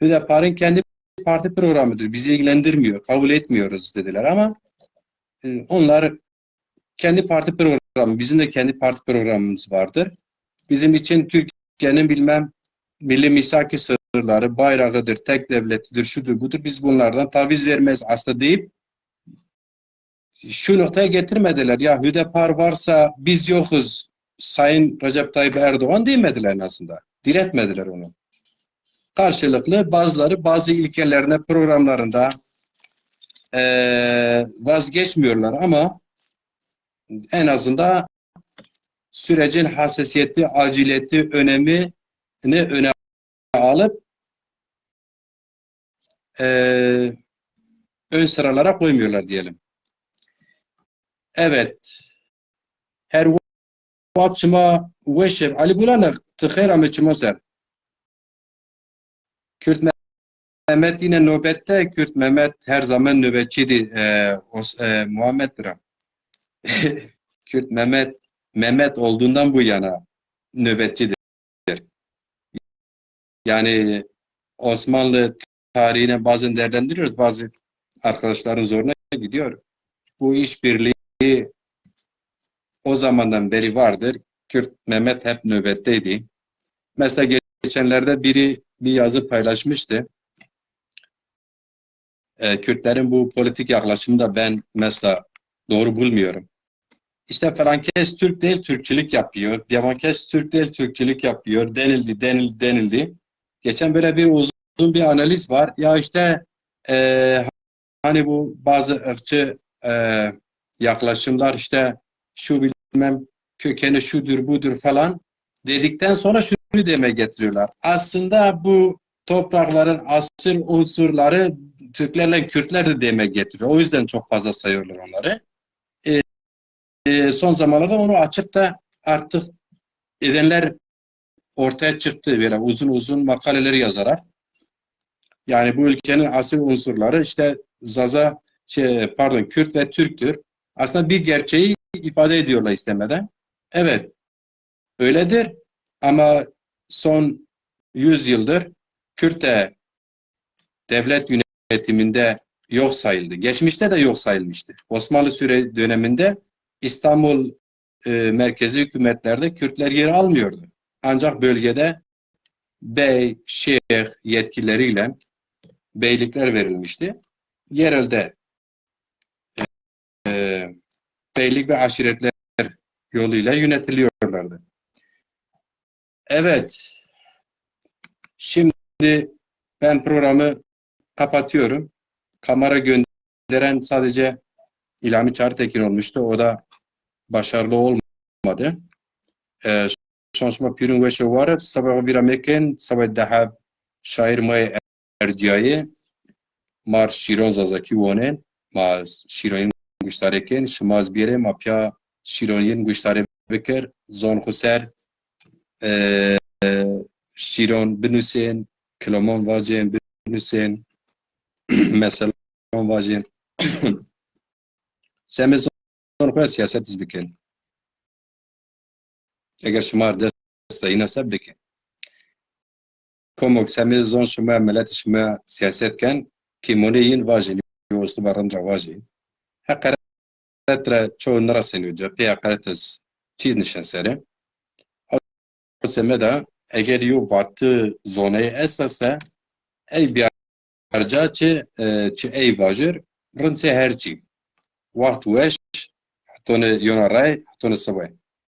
Hüdapar'ın kendi parti programıdır. Bizi ilgilendirmiyor. Kabul etmiyoruz dediler ama onlar kendi parti programı, bizim de kendi parti programımız vardır. Bizim için Türkiye'nin bilmem milli misaki sınırları, bayrağıdır, tek devletidir, şudur budur. Biz bunlardan taviz vermez aslında deyip şu noktaya getirmediler. Ya Hüdapar varsa biz yokuz. Sayın Recep Tayyip Erdoğan demediler aslında. Diretmediler onu. Karşılıklı bazıları bazı ilkelerine, programlarında vazgeçmiyorlar ama en azından sürecin hassasiyeti, aciliyeti, önemini öne alıp ön sıralara koymuyorlar diyelim. Evet. Her vakçıma veşev Ali Bulanak tıkhera mı ser. Kürt Mehmet yine nöbette. Kürt Mehmet her zaman nöbetçiydi. Muhammed Bira. Kürt Mehmet olduğundan bu yana nöbetçidir. Yani Osmanlı tarihine bazen değerlendiriyoruz. Bazı arkadaşların zoruna gidiyor. Bu işbirliği o zamandan beri vardır. Kürt Mehmet hep nöbetteydi. Mesela geçenlerde biri bir yazı paylaşmıştı. Kürtlerin bu politik yaklaşımı da ben mesela doğru bulmuyorum. İşte Frankes Türk değil Türkçülük yapıyor. Diamankes Türk değil Türkçülük yapıyor. Denildi. Geçen böyle bir uzun bir analiz var. Ya işte hani bu bazı ırkçı yaklaşımlar işte şu bilmem kökeni şudur budur falan dedikten sonra şunu demeye getiriyorlar. Aslında bu toprakların asıl unsurları Türklerle Kürtler de demeye getiriyor. O yüzden çok fazla sayıyorlar onları. Son zamanlarda onu açıp da artık edenler ortaya çıktı böyle uzun uzun makaleleri yazarak. Yani bu ülkenin asıl unsurları işte Kürt ve Türktür. Aslında bir gerçeği ifade ediyorlar istemeden. Evet, öyledir ama son 100 yıldır Kürt de devlet yönetiminde yok sayıldı. Geçmişte de yok sayılmıştı. Osmanlı döneminde İstanbul merkezi hükümetlerde Kürtler yer almıyordu. Ancak bölgede bey, şeyh yetkileriyle beylikler verilmişti. Yerelde beylik ve aşiretler yoluyla yönetiliyorlardı. Evet, şimdi ben programı kapatıyorum. Kamera gönderen sadece İlhami Çağrıtekin olmuştu. O da başarılı olmadı. Şansıma pürün ve şevarı sabah bir amekin sabah daha şair may erciyayı mar şiron zazaki vonen ma şironin guştarekin şmaz bire mapya şironin guştare bekir zon xuser şiron binüsen klamon vacen binüsen mesela vacen semez zon xuser siyaset izbikin eğer şmar destayına sabbikin komok semez zon şma millet şma siyasetken kimoniyin vacen yostu barandra vacen hakikaten çoğu nerasını cephe hakaretes çiz nişan sere semeda eğer yu vatı zonayı esasa ey bir arca çi ey vajır rınse herçi vaht weş hatone yonaray hatone sabay